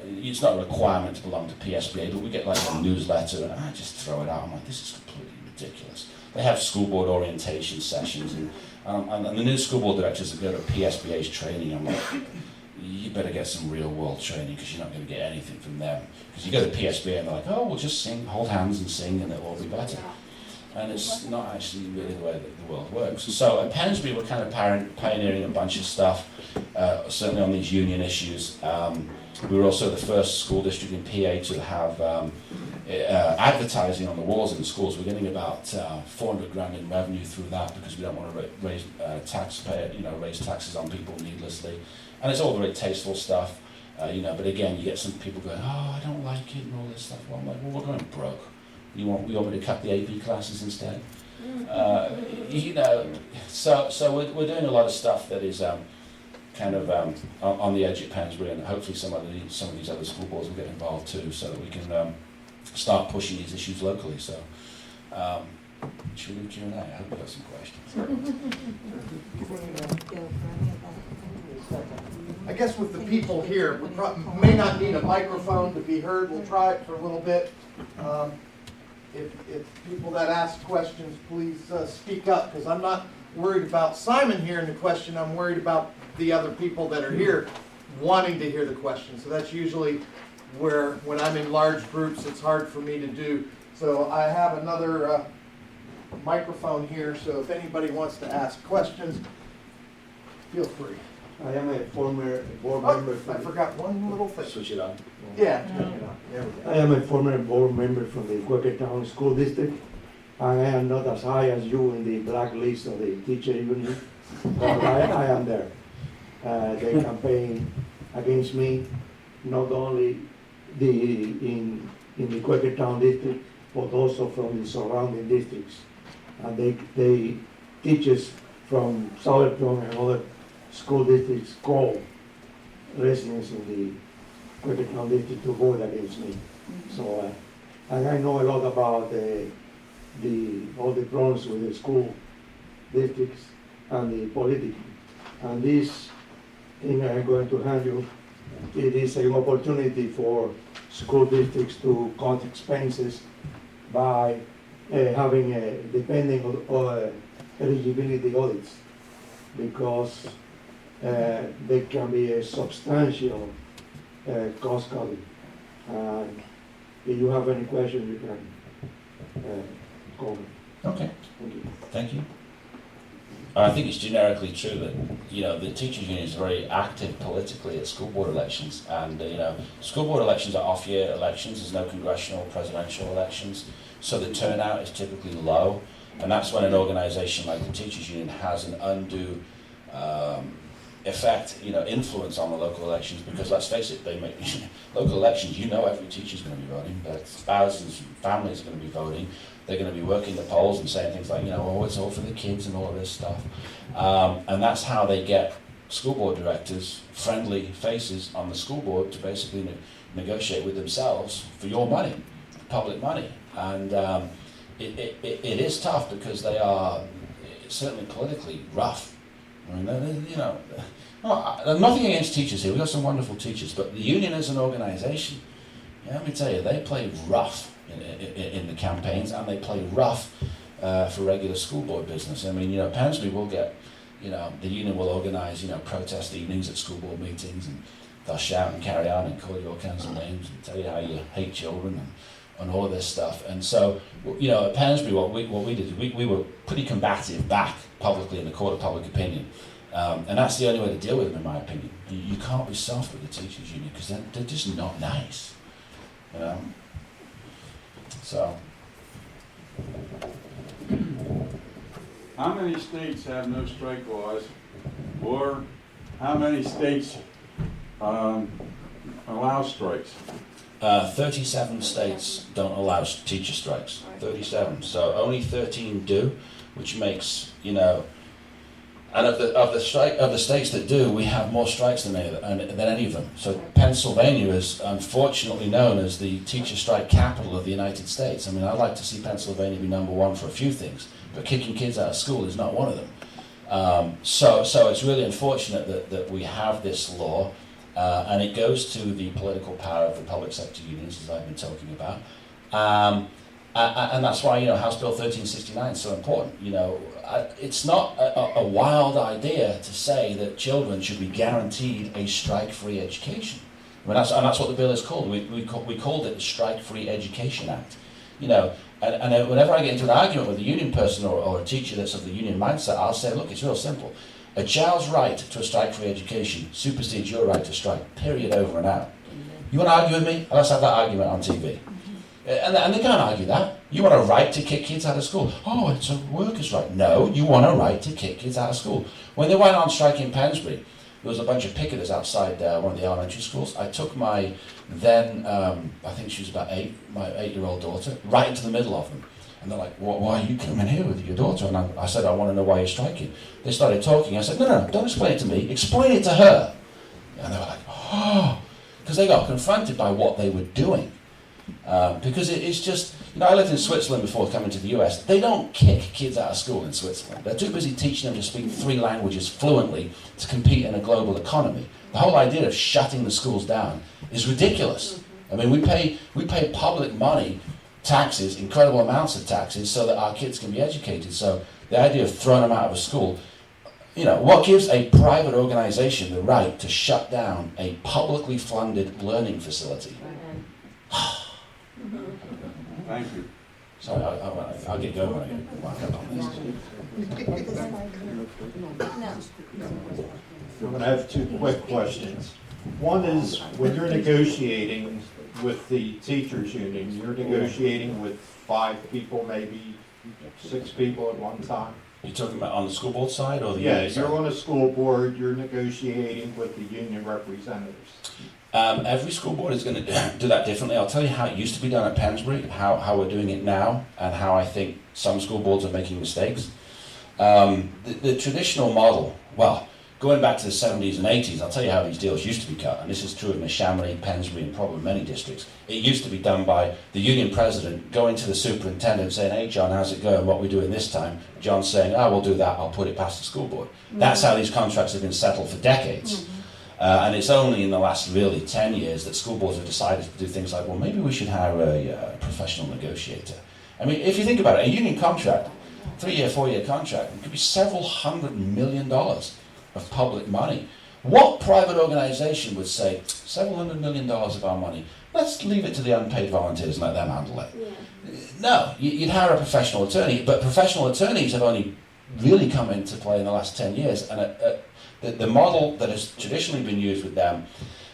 It's not a requirement to belong to PSBA, but we get like a newsletter, and I just throw it out. I'm like, this is completely ridiculous. They have school board orientation sessions, and the new school board directors that go to PSBA's training, I'm like, you better get some real world training, because you're not going to get anything from them. Because you go to PSBA and they're like, oh, we'll just sing, hold hands and sing, and it'll all be better. And it's not actually really the way that the world works. So at Pensbury, we're kind of pioneering a bunch of stuff, certainly on these union issues. We were also the first school district in PA to have advertising on the walls in the schools. We're getting about 400 grand in revenue through that, because we don't want to raise taxes on people needlessly. And it's all very tasteful stuff, but again, you get some people going, oh, I don't like it and all this stuff. Well, I'm like, well, we're going broke. You want me to cut the AP classes instead? So we're doing a lot of stuff that is kind of on the edge at Pensbury, and hopefully some of these other school boards will get involved too, so that we can start pushing these issues locally. So should we do Q&A? I hope we've got some questions. I guess with the people here, we may not need a microphone to be heard. We'll try it for a little bit. If people that ask questions, please speak up, because I'm not worried about Simon hearing the question. I'm worried about the other people that are here wanting to hear the question. So that's usually where, when I'm in large groups, it's hard for me to do. So I have another microphone here, so if anybody wants to ask questions, feel free. I am a former board member. I forgot one little thing. Switch it on. Yeah, there we go. I am a former board member from the Quakertown School District. I am not as high as you in the blacklist of the teacher union, but I am there. They campaign against me, not only in the Quakertown district, but also from the surrounding districts. And they teachers from Southerton and other school districts call residents in the Quakertown district to vote against me. So, and I know a lot about all the problems with the school districts and the political. And this thing I'm going to hand you, it is an opportunity for school districts to cut expenses by having depending on eligibility audits, because there can be a substantial cost cutting. And if you have any questions, you can comment. Okay, Thank you. thank you. I think it's generically true that, you know, the teachers union is very active politically at school board elections, and you know, school board elections are off-year elections. There's no congressional, presidential elections, so the turnout is typically low, and that's when an organisation like the teachers union has an undue effect, you know, influence on the local elections, because let's face it, they make local elections. You know, every teacher's going to be voting, but thousands of families are going to be voting. They're going to be working the polls and saying things like, you know, oh, it's all for the kids and all of this stuff. And that's how they get school board directors, friendly faces on the school board, to basically negotiate with themselves for your money, public money. And it is tough, because they are certainly politically rough. I mean, you know, nothing against teachers here. We've got some wonderful teachers, but the union as an organisation, yeah, let me tell you, they play rough in the campaigns, and they play rough for regular school board business. I mean, you know, Pensbury will get, you know, the union will organise, you know, protest evenings at school board meetings, and they'll shout and carry on and call you all kinds of names and tell you how you hate children and all of this stuff. And so, you know, at Pensbury, what we did, we were pretty combative back publicly in the court of public opinion. And that's the only way to deal with them, in my opinion. You can't be soft with the teachers union, because they're just not nice, you know. So, how many states have no strike laws, or how many states allow strikes? 37 states don't allow teacher strikes. 37. So only 13 do, which makes, you know, and of the states that do, we have more strikes than any of them. So Pennsylvania is unfortunately known as the teacher strike capital of the United States. I mean, I'd like to see Pennsylvania be number one for a few things, but kicking kids out of school is not one of them. So it's really unfortunate that we have this law, and it goes to the political power of the public sector unions, as I've been talking about. And that's why, you know, House Bill 1369 is so important. You know, it's not a wild idea to say that children should be guaranteed a strike-free education. I mean, that's what the bill is called. We called it the Strike-Free Education Act. You know, and whenever I get into an argument with a union person or a teacher that's of the union mindset, I'll say, look, it's real simple. A child's right to a strike-free education supersedes your right to strike, period, over and out. You want to argue with me? Let's have that argument on TV. And they can't argue that. You want a right to kick kids out of school. Oh, it's a workers' right. No, you want a right to kick kids out of school. When they went on strike in Pensbury, there was a bunch of picketers outside one of the elementary schools. I took my then, I think she was about 8, my 8-year-old daughter, right into the middle of them. And they're like, why are you coming here with your daughter? And I said, I want to know why you're striking. They started talking. I said, no, don't explain it to me. Explain it to her. And they were like, oh, because they got confronted by what they were doing. Because it's just, you know, I lived in Switzerland before coming to the US. They don't kick kids out of school in Switzerland. They're too busy teaching them to speak 3 languages fluently to compete in a global economy. The whole idea of shutting the schools down is ridiculous. I mean, we pay public money, taxes, incredible amounts of taxes, so that our kids can be educated. So the idea of throwing them out of a school, you know, what gives a private organization the right to shut down a publicly funded learning facility? Thank you. Sorry, I'll get going when I get wound up on this. I'm going to have 2 quick questions. One is, when you're negotiating with the teachers union, you're negotiating with 5 people, maybe 6 people at one time? You're talking about on the school board side or the Yeah, union side? you're on a school board, you're negotiating with the union representatives. Every school board is going to do that differently. I'll tell you how it used to be done at Pensbury, how we're doing it now, and how I think some school boards are making mistakes. The traditional model, well, going back to the 70s and 80s, I'll tell you how these deals used to be cut, and this is true of Neshaminy, Pensbury, and probably many districts. It used to be done by the union president going to the superintendent saying, "Hey John, how's it going? What are we doing this time?" John saying, "Oh, we'll do that, I'll put it past the school board." That's how these contracts have been settled for decades. And it's only in the last really 10 years that school boards have decided to do things like, well, maybe we should hire a professional negotiator. I mean, if you think about it, a union contract, 3-year, 4-year contract, it could be several $100 million of public money. What private organization would say, several $100 million of our money, let's leave it to the unpaid volunteers and let them handle it? No, you'd hire a professional attorney, but professional attorneys have only really come into play in the last 10 years, and the model that has traditionally been used with them,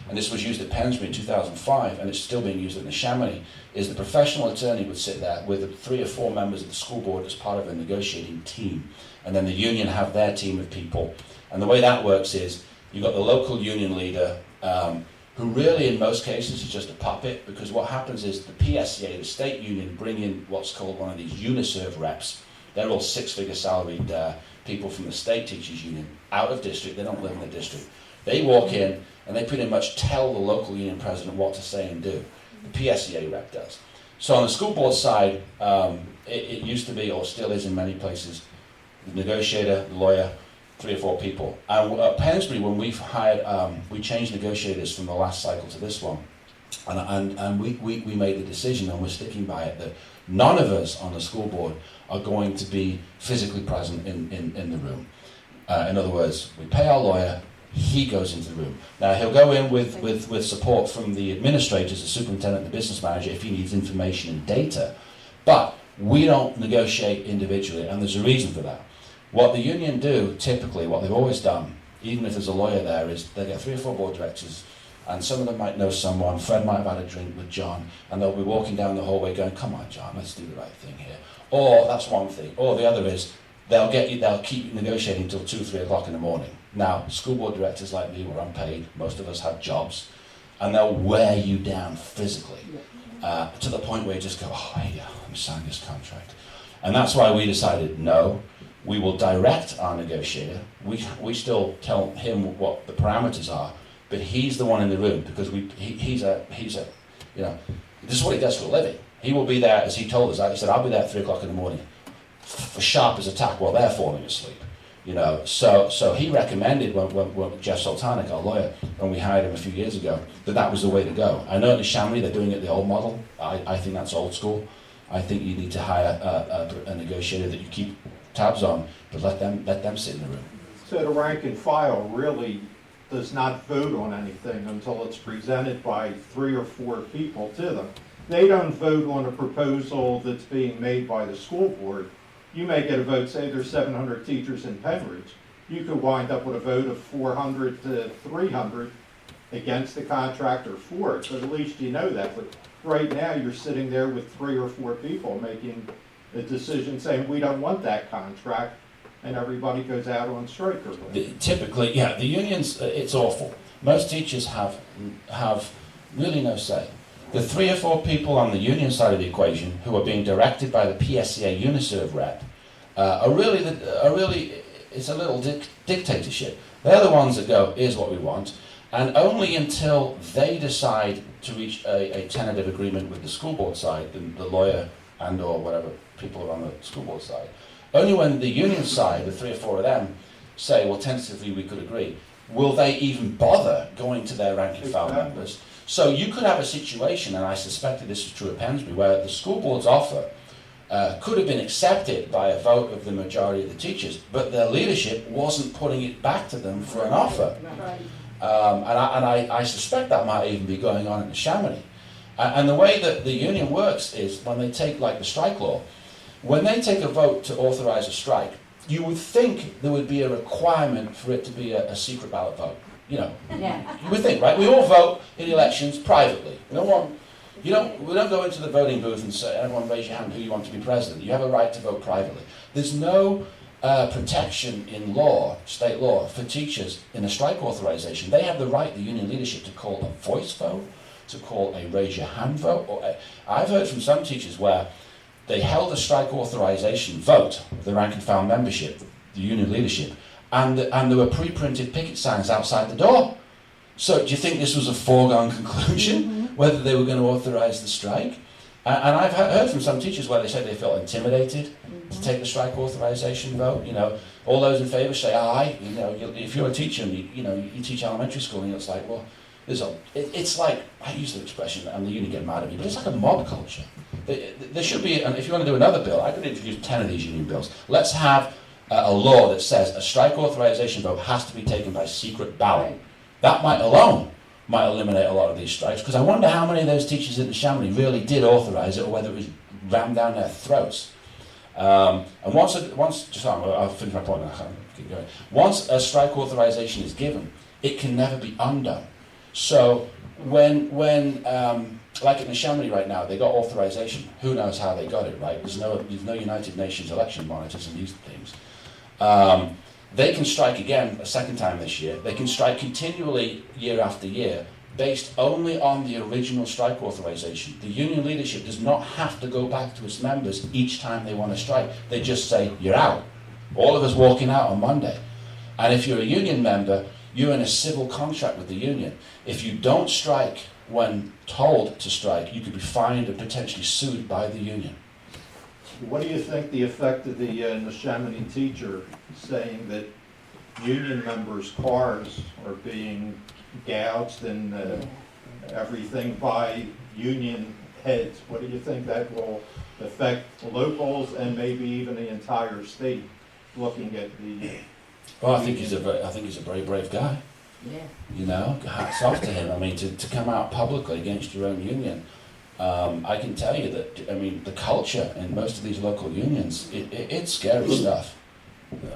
and this was used at Pensbury in 2005, and it's still being used at Neshaminy, is the professional attorney would sit there with 3 or 4 members of the school board as part of a negotiating team, and then the union have their team of people. And the way that works is you've got the local union leader, who really in most cases is just a puppet, because what happens is the PSCA, the state union, bring in what's called one of these uniserve reps. They're all 6-figure salaried people from the state teachers union, out of district, they don't live in the district. They walk in and they pretty much tell the local union president what to say and do. The PSCA rep does. So on the school board side, it used to be, or still is in many places, the negotiator, the lawyer, 3 or 4 people. And at Pensbury, when we've hired, we changed negotiators from the last cycle to this one. And we made the decision, and we're sticking by it, that none of us on the school board are going to be physically present in the room. In other words, we pay our lawyer, he goes into the room. Now, he'll go in with support from the administrators, the superintendent, the business manager, if he needs information and data, but we don't negotiate individually, and there's a reason for that. What the union do, typically, what they've always done, even if there's a lawyer there, is they get 3 or 4 board directors, and some of them might know someone. Fred might have had a drink with John, and they'll be walking down the hallway going, "Come on, John, let's do the right thing here." Or that's one thing. Or the other is they'll keep you negotiating until 2, 3 o'clock in the morning. Now, school board directors like me were unpaid. Most of us had jobs, and they'll wear you down physically to the point where you just go, "Oh, hey, I'm signing this contract." And that's why we decided, no, we will direct our negotiator. We still tell him what the parameters are, but he's the one in the room, because he's a you know, this is what he does for a living. He will be there, as he told us. He said, "I'll be there at 3 o'clock in the morning, for sharp as a tack while they're falling asleep." You know, so he recommended when Jeff Sultanic, our lawyer, when we hired him a few years ago, that was the way to go. I know in Neshaminy they're doing it the old model. I think that's old school. I think you need to hire a negotiator that you keep tabs on, but let them sit in the room. So the rank and file really does not vote on anything until it's presented by 3 or 4 people to them. They don't vote on a proposal that's being made by the school board. You may get a vote, say there's 700 teachers in Penridge. You could wind up with a vote of 400 to 300 against the contract or for it, but at least you know that. But right now you're sitting there with 3 or 4 people making a decision saying, "We don't want that contract," and everybody goes out on strike or whatever. Typically, yeah, the unions, it's awful. Most teachers have really no say. The 3 or 4 people on the union side of the equation who are being directed by the PSCA Uniserve rep are really, it's a little dictatorship. They're the ones that go, "Here's what we want," and only until they decide to reach a tentative agreement with the school board side, the lawyer and or whatever people are on the school board side, only when the union side, the 3 or 4 of them, say, "Well, tentatively we could agree," will they even bother going to their rank and file members. So you could have a situation, and I suspected this was true at Pensbury, where the school board's offer could have been accepted by a vote of the majority of the teachers, but their leadership wasn't putting it back to them for an offer. And I suspect that might even be going on in Neshaminy. And the way that the union works is when they take, like the strike law, when they take a vote to authorize a strike, you would think there would be a requirement for it to be a secret ballot vote. You know, you would think, right? We all vote in elections privately. We don't go into the voting booth and say, "Everyone raise your hand who you want to be president." You have a right to vote privately. There's no protection in law, state law, for teachers in a strike authorization. They have the right, the union leadership, to call a voice vote, to call a raise your hand vote. I've heard from some teachers where they held a strike authorization vote of the rank and file membership, the union leadership, and there were pre-printed picket signs outside the door. So do you think this was a foregone conclusion, whether they were going to authorise the strike? And I've heard from some teachers where they said they felt intimidated to take the strike authorisation vote. You know, all those in favour say aye. You know, if you're a teacher and you teach elementary school, and it's like, well, it's like, I use the expression, and the union get mad at me, but it's like a mob culture. There should be, and if you want to do another bill, I could introduce 10 of these union bills. Let's have a law that says a strike authorisation vote has to be taken by secret ballot. That might eliminate a lot of these strikes, because I wonder how many of those teachers in the Chamonix really did authorise it, or whether it was rammed down their throats. And once, I'll finish my point now, I can't keep going. Once a strike authorisation is given, it can never be undone. So when like in the Chamonix right now, they got authorisation. Who knows how they got it, right? There's no United Nations election monitors and these things. They can strike again a second time this year. They can strike continually year after year, based only on the original strike authorisation. The union leadership does not have to go back to its members each time they want to strike. They just say, you're out. All of us walking out on Monday. And if you're a union member, you're in a civil contract with the union. If you don't strike when told to strike, you could be fined and potentially sued by the union. What do you think the effect of the Chamonix teacher saying that union members' cars are being gouged and everything by union heads? What do you think that will affect locals and maybe even the entire state looking at the... Well, I think he's a very brave guy. Yeah. You know, hats off to him. I mean, to come out publicly against your own union. I can tell you that, I mean, the culture in most of these local unions, it's scary stuff.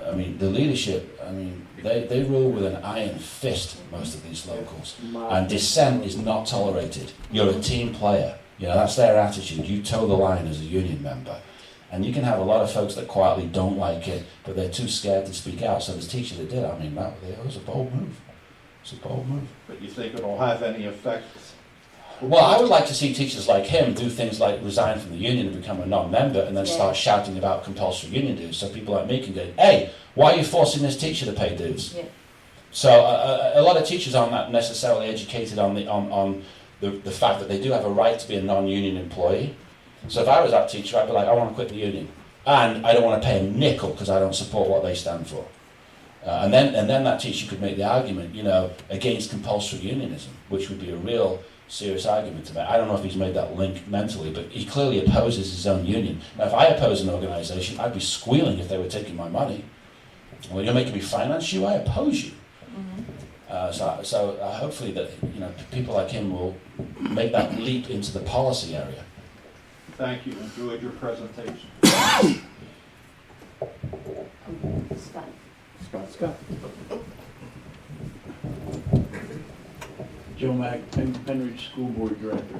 I mean, the leadership, I mean, they rule with an iron fist, most of these locals. And dissent is not tolerated. You're a team player. You know, that's their attitude. You toe the line as a union member. And you can have a lot of folks that quietly don't like it, but they're too scared to speak out. So this teacher that did, I mean, that was a bold move. It's a bold move. But you think it'll have any effect? Well, I would like to see teachers like him do things like resign from the union and become a non-member, and then start shouting about compulsory union dues, so people like me can go, hey, why are you forcing this teacher to pay dues? Yeah. So a lot of teachers aren't that necessarily educated on the fact that they do have a right to be a non-union employee. So if I was that teacher, I'd be like, I want to quit the union, and I don't want to pay a nickel because I don't support what they stand for. And then that teacher could make the argument, you know, against compulsory unionism, which would be a real serious argument to make. I don't know if he's made that link mentally, but he clearly opposes his own union. Now, if I oppose an organisation, I'd be squealing if they were taking my money. Well, you're making me finance you, I oppose you. So hopefully that, you know, people like him will make that leap into the policy area. Thank you. Enjoyed your presentation. Scott. Joe Mack, Penridge School Board Director.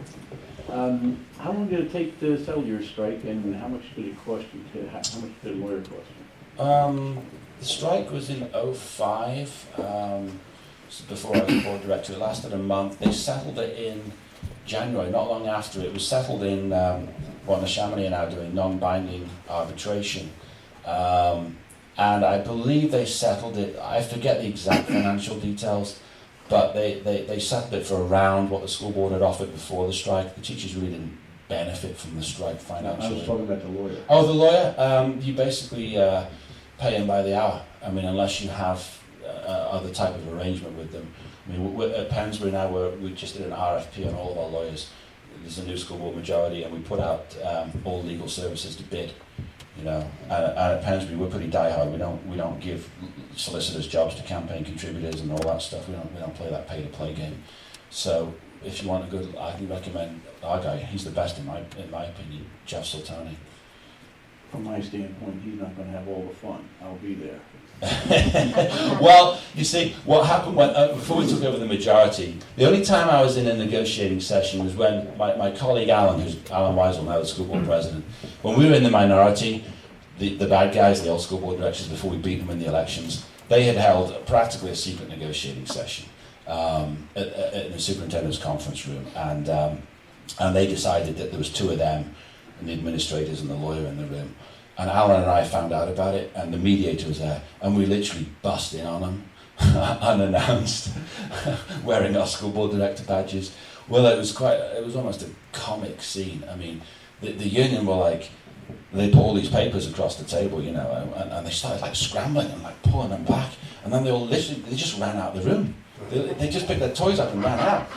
How long did it take to settle your strike, and how much did it cost you? How much did a lawyer cost you? The strike was in 2005, before I was board director. It lasted a month. They settled it in January, not long after. It was settled in what the Chamonix are now doing, non-binding arbitration. And I believe they settled it, I forget the exact financial details, but they settled it for around what the school board had offered before the strike. The teachers really didn't benefit from the strike financially. I was talking about the lawyer. Oh, the lawyer? You basically pay him by the hour. I mean, unless you have other type of arrangement with them. I mean, we're at Pensbury now, we just did an RFP on all of our lawyers. There's a new school board majority, and we put out all legal services to bid. You know, and at Pensbury we're pretty diehard. We don't give solicitors jobs to campaign contributors and all that stuff. We don't play that pay-to-play game. So if you want a good, I can recommend our guy. He's the best in my opinion, Jeff Sultani. From my standpoint, he's not going to have all the fun. I'll be there. Well, you see, what happened when, before we took over the majority, the only time I was in a negotiating session was when my colleague Alan, who's Alan Weisel, now the school board president, when we were in the minority, the bad guys, the old school board directors, before we beat them in the elections, they had held practically a secret negotiating session at the superintendent's conference room, and they decided that there was two of them, and the administrators and the lawyer in the room. And Alan and I found out about it, and the mediator was there, and we literally bust in on them, unannounced, wearing our school board director badges. Well, it was almost a comic scene. I mean, the union were like, they put all these papers across the table, you know, and they started like scrambling and like pulling them back, and then they just ran out of the room. They just picked their toys up and ran out.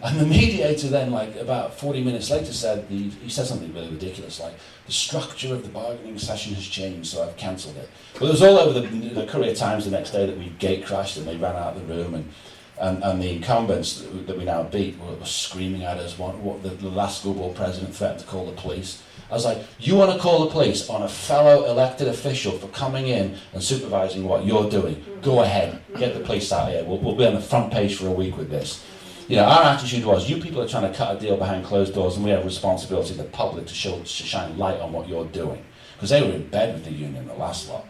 And the mediator then, like about 40 minutes later, he said something really ridiculous, like, the structure of the bargaining session has changed, so I've cancelled it. But it was all over the Courier Times the next day that we gate crashed and they ran out of the room, and the incumbents that we now beat were screaming at us. What the last school board president threatened to call the police. I was like, you want to call the police on a fellow elected official for coming in and supervising what you're doing? Go ahead, get the police out here. We'll be on the front page for a week with this. You know, our attitude was, you people are trying to cut a deal behind closed doors, and we have a responsibility to the public to shine light on what you're doing. Because they were in bed with the union, the last lot.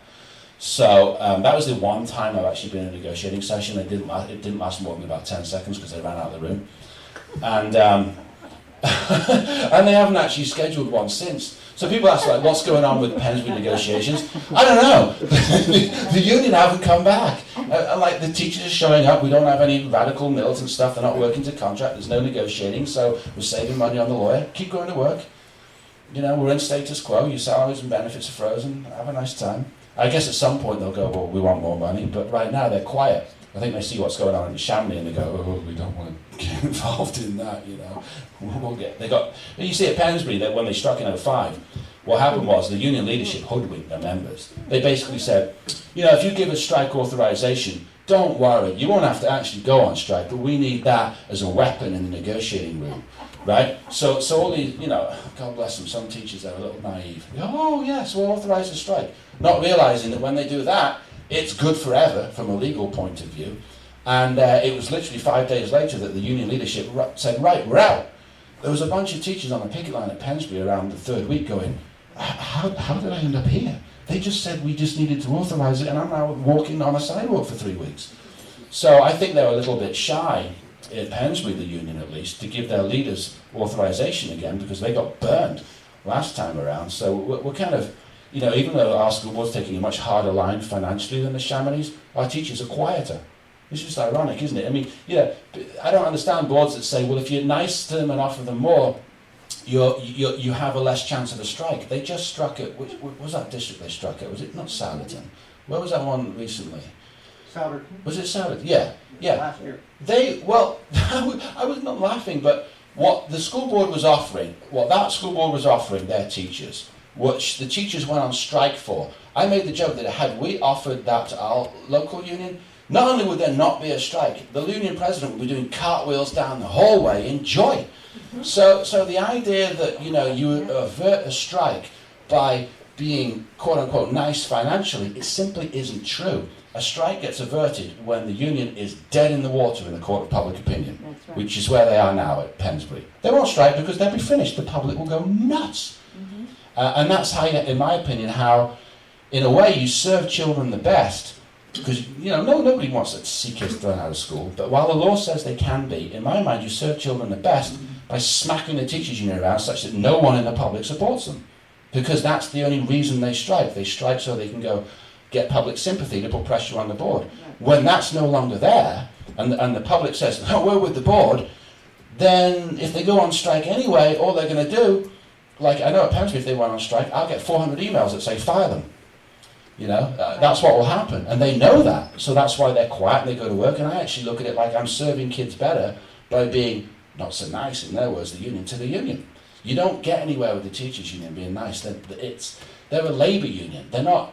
So that was the one time I've actually been in a negotiating session. It didn't last more than about 10 seconds because they ran out of the room. And and they haven't actually scheduled one since. So people ask, like, what's going on with the Pensbury negotiations? I don't know. The union haven't come back. Like, the teachers are showing up. We don't have any radical militant stuff. They're not working to contract. There's no negotiating. So we're saving money on the lawyer. Keep going to work. You know, we're in status quo. Your salaries and benefits are frozen. Have a nice time. I guess at some point they'll go, well, we want more money. But right now they're quiet. I think they see what's going on in Chamonix and they go, oh, we don't want to get involved in that, you know. You see at Pensbury that when they struck in 2005, what happened was the union leadership hoodwinked their members. They basically said, you know, if you give us strike authorization, don't worry, you won't have to actually go on strike, but we need that as a weapon in the negotiating room, right? So all these, you know, God bless them, some teachers are a little naive. They go, oh yes, we'll authorize a strike. Not realizing that when they do that, it's good forever from a legal point of view. And it was literally 5 days later that the union leadership said, right, we're out. There was a bunch of teachers on the picket line at Pensbury around the third week going, how did I end up here? They just said we just needed to authorize it, and I'm now walking on a sidewalk for 3 weeks. So I think they were a little bit shy at Pensbury, the union at least, to give their leaders authorization again because they got burned last time around. So we're kind of, you know, even though our school board's taking a much harder line financially than the Chamonix, our teachers are quieter. It's just ironic, isn't it? I mean, yeah, I don't understand boards that say, well, if you're nice to them and offer them more, you have a less chance of a strike. They just struck it. Which was that district they struck it? Was it not Southerton? Where was that one recently? Souderton. Was it Southerton? Yeah. Last year. I was not laughing, but what the school board was offering, what that school board was offering their teachers, which the teachers went on strike for. I made the joke that had we offered that to our local union, not only would there not be a strike, the union president would be doing cartwheels down the hallway in joy. So the idea that, you know, you avert a strike by being quote unquote nice financially, it simply isn't true. A strike gets averted when the union is dead in the water in the court of public opinion, That's right. which is where they are now at Pensbury. They won't strike because they'll be finished. The public will go nuts. And that's how, in my opinion, how, in a way, you serve children the best. Because, you know, nobody wants to see kids thrown out of school. But while the law says they can be, in my mind, you serve children the best by smacking the teachers' union around such that no one in the public supports them. Because that's the only reason they strike. They strike so they can go get public sympathy to put pressure on the board. When that's no longer there, and the public says, no, we're with the board, then if they go on strike anyway, all they're going to do, like I know at Pensbury, if they went on strike, I'll get 400 emails that say fire them. You know, that's what will happen. And they know that. So that's why they're quiet and they go to work. And I actually look at it like I'm serving kids better by being not so nice, in their words, the union to the union. You don't get anywhere with the teachers' union being nice. They're a labour union. They're not,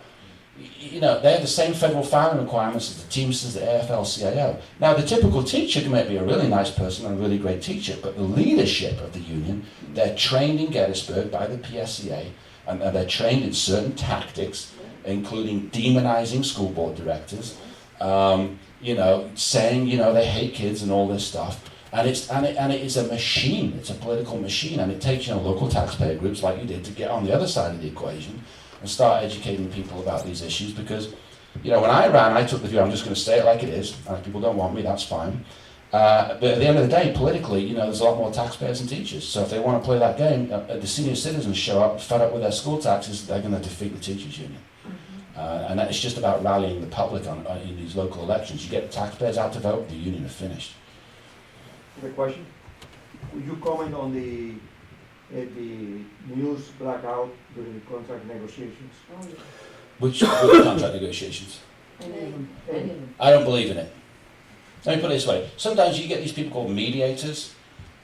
you know, they have the same federal filing requirements as the Teamsters, the AFL-CIO. Now, the typical teacher may be a really nice person and a really great teacher, but the leadership of the union, they're trained in Gettysburg by the PSCA, and they're trained in certain tactics, including demonizing school board directors, you know, saying, you know, they hate kids and all this stuff. And it is a machine. It's a political machine, and it takes, you know, local taxpayer groups like you did to get on the other side of the equation and start educating people about these issues. Because, you know, when I ran, I took the view I'm just going to stay it like it is, and if people don't want me, that's fine. But at the end of the day, politically, there's a lot more taxpayers than teachers. So if they want to play that game, the senior citizens show up, fed up with their school taxes, they're going to defeat the teachers' union. And it's just about rallying the public in these local elections. You get the taxpayers out to vote, the union are finished. The question? Would you comment on the news blackout during the contract negotiations? Which contract negotiations? I don't believe in it. Let me put it this way. Sometimes you get these people called mediators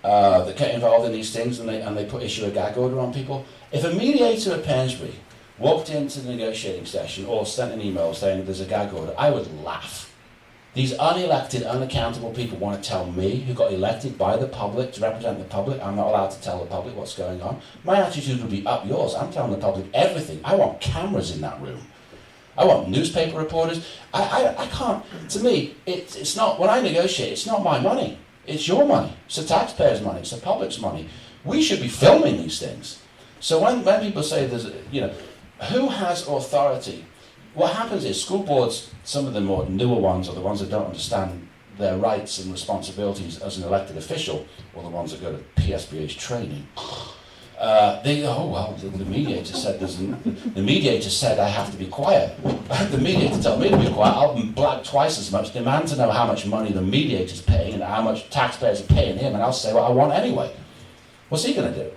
that get involved in these things and they issue a gag order on people. If a mediator at Pensbury walked into the negotiating session or sent an email saying there's a gag order, I would laugh. These unelected, unaccountable people want to tell me, who got elected by the public to represent the public, I'm not allowed to tell the public what's going on. My attitude would be up yours. I'm telling the public everything. I want cameras in that room. I want newspaper reporters. I can't, to me, it's not, when I negotiate, it's not my money. It's your money. It's the taxpayers' money. It's the public's money. We should be filming these things. So when people say there's, who has authority? What happens is school boards, some of the more newer ones, or the ones that don't understand their rights and responsibilities as an elected official, or the ones that go to PSBA's training, the mediator said the mediator said I have to be quiet. The mediator told me to be quiet. I'll blag twice as much, demand to know how much money the mediator's paying and how much taxpayers are paying him, and I'll say what I want anyway. What's he going to do?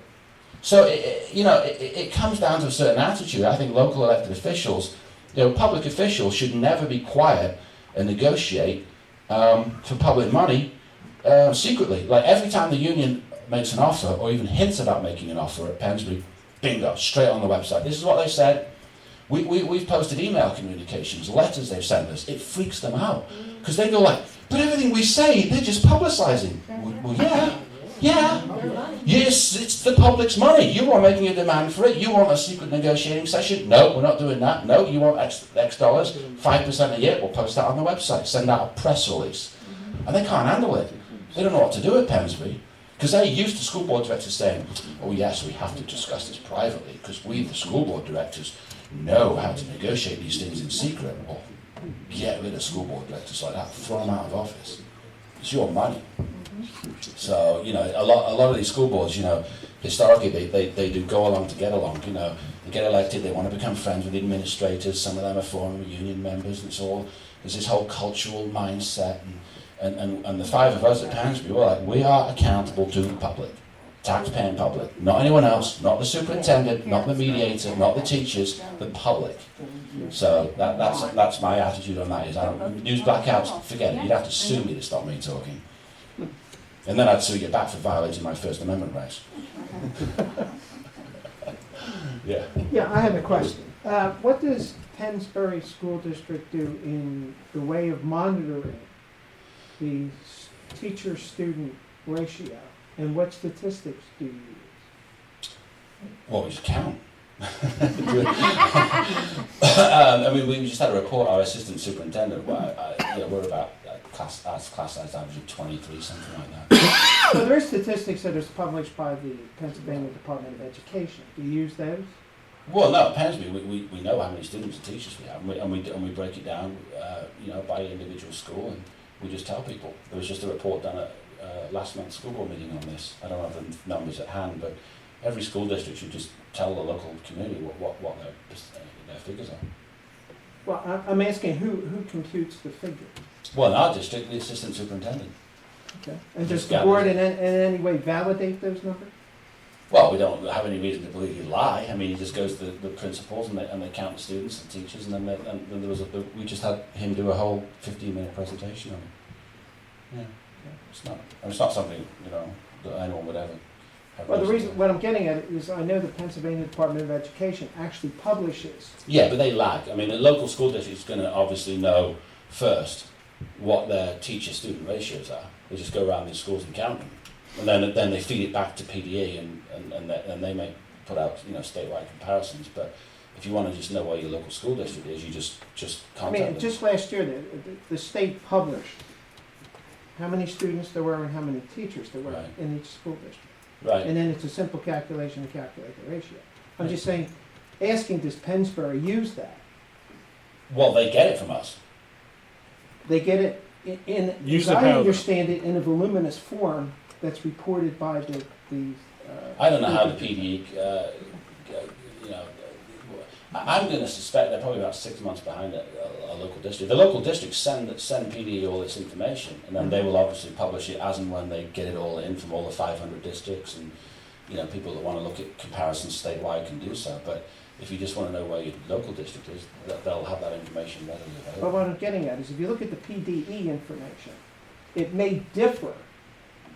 So it comes down to a certain attitude. I think local elected officials, public officials should never be quiet and negotiate for public money secretly. Like every time the union makes an offer or even hints about making an offer at Pensbury, bingo, straight on the website. This is what they said. We've posted email communications, letters they've sent us. It freaks them out because they go like, but everything we say, they're just publicising. Well, yeah. Yes, it's the public's money. You are making a demand for it. You want a secret negotiating session? No, we're not doing that. No, you want X dollars, 5% a year. We'll post that on the website. Send out a press release. And they can't handle it. They don't know what to do at Pensbury. Because they're used to school board directors saying, oh yes, we have to discuss this privately because we, the school board directors, know how to negotiate these things in secret. Well, get rid of school board directors like that. Throw them out of office. It's your money. So, a lot of these school boards, historically they do go along to get along. They get elected, they want to become friends with the administrators. Some of them are former union members, and there's this whole cultural mindset. And the five of us at Pensbury, we're like, we are accountable to the public, taxpaying public, not anyone else, not the superintendent, not the mediator, not the teachers, the public. So that's my attitude on that. Is news blackouts, forget it. You'd have to sue me to stop me talking. And then I'd sue you back for violating my First Amendment rights. Yeah. Yeah, I have a question. What does Pensbury School District do in the way of monitoring the teacher-student ratio? And what statistics do you use? Well, we just count. We just had a report, our assistant superintendent, we're about class size average of 23, something like that. So there are statistics that are published by the Pennsylvania Department of Education. Do you use those? Well, no, at Pensbury, we know how many students and teachers we have, and we break it down, by individual school, and we just tell people. There was just a report done at last month's school board meeting on this. I don't have the numbers at hand, but every school district should just tell the local community what their figures are. Well, I'm asking who computes the figure? Well, in our district, the assistant superintendent. Okay. And does the board in any way validate those numbers? Well, we don't have any reason to believe he'd lie. I mean, he just goes to the principals and they count the students and teachers, and then we just had him do a whole 15-minute presentation on it. Yeah, it's not something that anyone would ever. Well, the reason what I'm getting at is I know the Pennsylvania Department of Education actually publishes. Yeah, but they lag. I mean, the local school district is going to obviously know first what their teacher-student ratios are. They just go around these schools and count them. And then they feed it back to PDE and they may put out statewide comparisons. But if you want to just know where your local school district is, you just contact them. Just last year the state published how many students there were and how many teachers there were in each school district. Right. And then it's a simple calculation to calculate the ratio. I'm just saying, asking does Pensbury use that? Well, they get it from us. They get it Use as of I housing. understand it, in a voluminous form that's reported by the. I don't know how the PD, you know, I'm going to suspect they're probably about 6 months behind a local district. The local districts send PD all this information, and then they will obviously publish it as and when they get it all in from all the 500 districts, and you know, people that want to look at comparisons statewide can do so. But if you just want to know where your local district is, they'll have that information readily But available. what I'm getting at is if you look at the PDE information, it may differ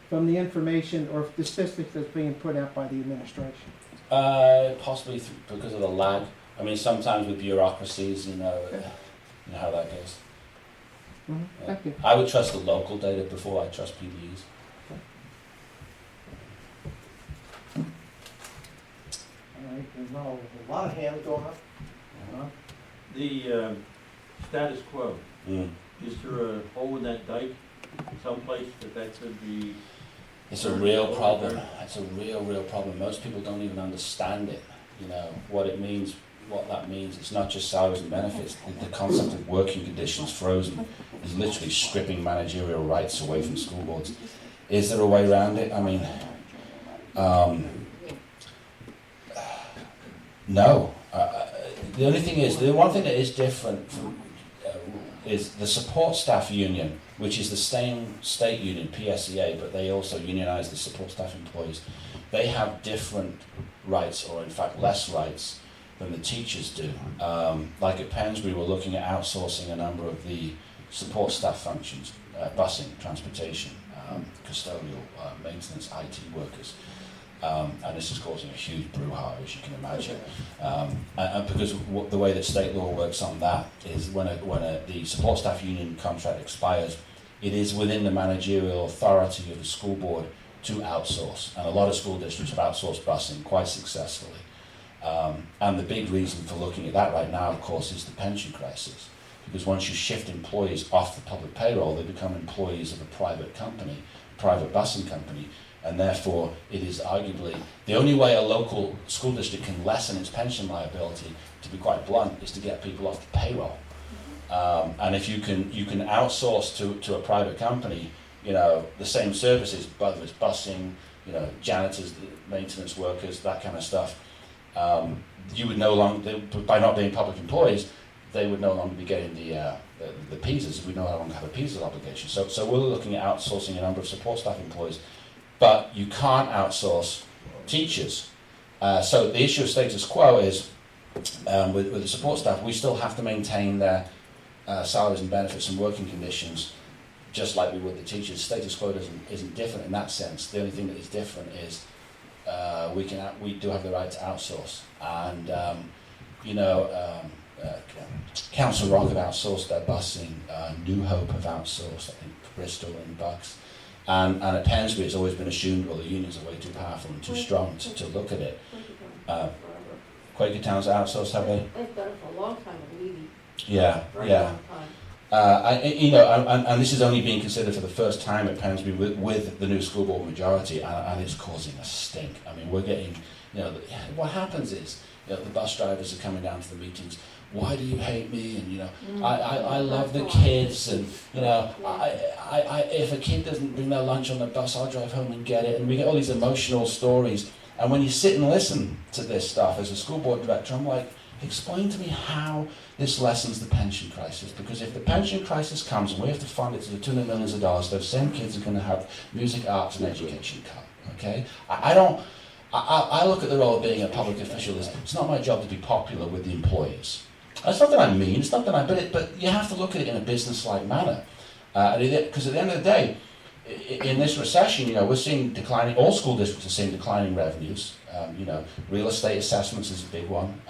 from the information or the statistics that's being put out by the administration. Possibly because of the lag. I mean, sometimes with bureaucracies, you know how that goes. Yeah. Thank you. I would trust the local data before I trust PDEs. All right, there's now a lot of hands going up. The status quo, Mm. is there a hole in that dike someplace that could be? It's a real problem. It's a real problem. Most people don't even understand it. You know what it means, what that means. It's not just salaries and benefits. The concept of working conditions frozen is literally stripping managerial rights away from school boards. Is there a way around it? I mean, no. The only thing is, the one thing that is different from, is the support staff union, which is the same state union, PSEA, but they also unionize the support staff employees. They have different rights, or in fact less rights, than the teachers do. Like at Pensbury, we're looking at outsourcing a number of the support staff functions, busing, transportation, custodial, maintenance, IT workers. And this is causing a huge brouhaha, as you can imagine. And because the way that state law works on that is when the support staff union contract expires, it is within the managerial authority of the school board to outsource. And a lot of school districts have outsourced busing quite successfully. And the big reason for looking at that right now, of course, is the pension crisis. Because once you shift employees off the public payroll, they become employees of a private company, private busing company. And therefore, it is arguably the only way a local school district can lessen its pension liability, to be quite blunt, is to get people off the payroll. And if you can outsource to a private company, you know, the same services, whether it's busing, you know, janitors, maintenance workers, that kind of stuff, you would no longer, by not being public employees, they would no longer be getting the PESAs. We no longer have a PESAs obligation. So we're looking at outsourcing a number of support staff employees. But you can't outsource teachers. So the issue of status quo is, with the support staff, we still have to maintain their salaries and benefits and working conditions, just like we would the teachers. Status quo isn't different in that sense. The only thing that is different is we do have the right to outsource. And Council Rock have outsourced their busing. New Hope have outsourced, I think, Bristol and Bucks. And at Pensbury, it's always been assumed, well, the unions are way too powerful and too strong to look at it. Quaker Town's outsourced, have they? They've done it for a long time, I believe. Yeah, Very yeah. long time. And this is only being considered for the first time at Pensbury with the new school board majority, and it's causing a stink. I mean, we're getting, what happens is, the bus drivers are coming down to the meetings. Why do you hate me? And I love the kids, and if a kid doesn't bring their lunch on the bus, I'll drive home and get it. And we get all these emotional stories. And when you sit and listen to this stuff as a school board director, I'm like, explain to me how this lessens the pension crisis. Because if the pension crisis comes and we have to fund it to the tune of millions of dollars, those same kids are going to have music, arts, and education cut. Okay, I look at the role of being a public official as it's not my job to be popular with the employees. It's not that I'm mean, it's not that but you have to look at it in a business-like manner. Because at the end of the day, in this recession, we're seeing declining, all school districts are seeing declining revenues. Real estate assessments is a big one.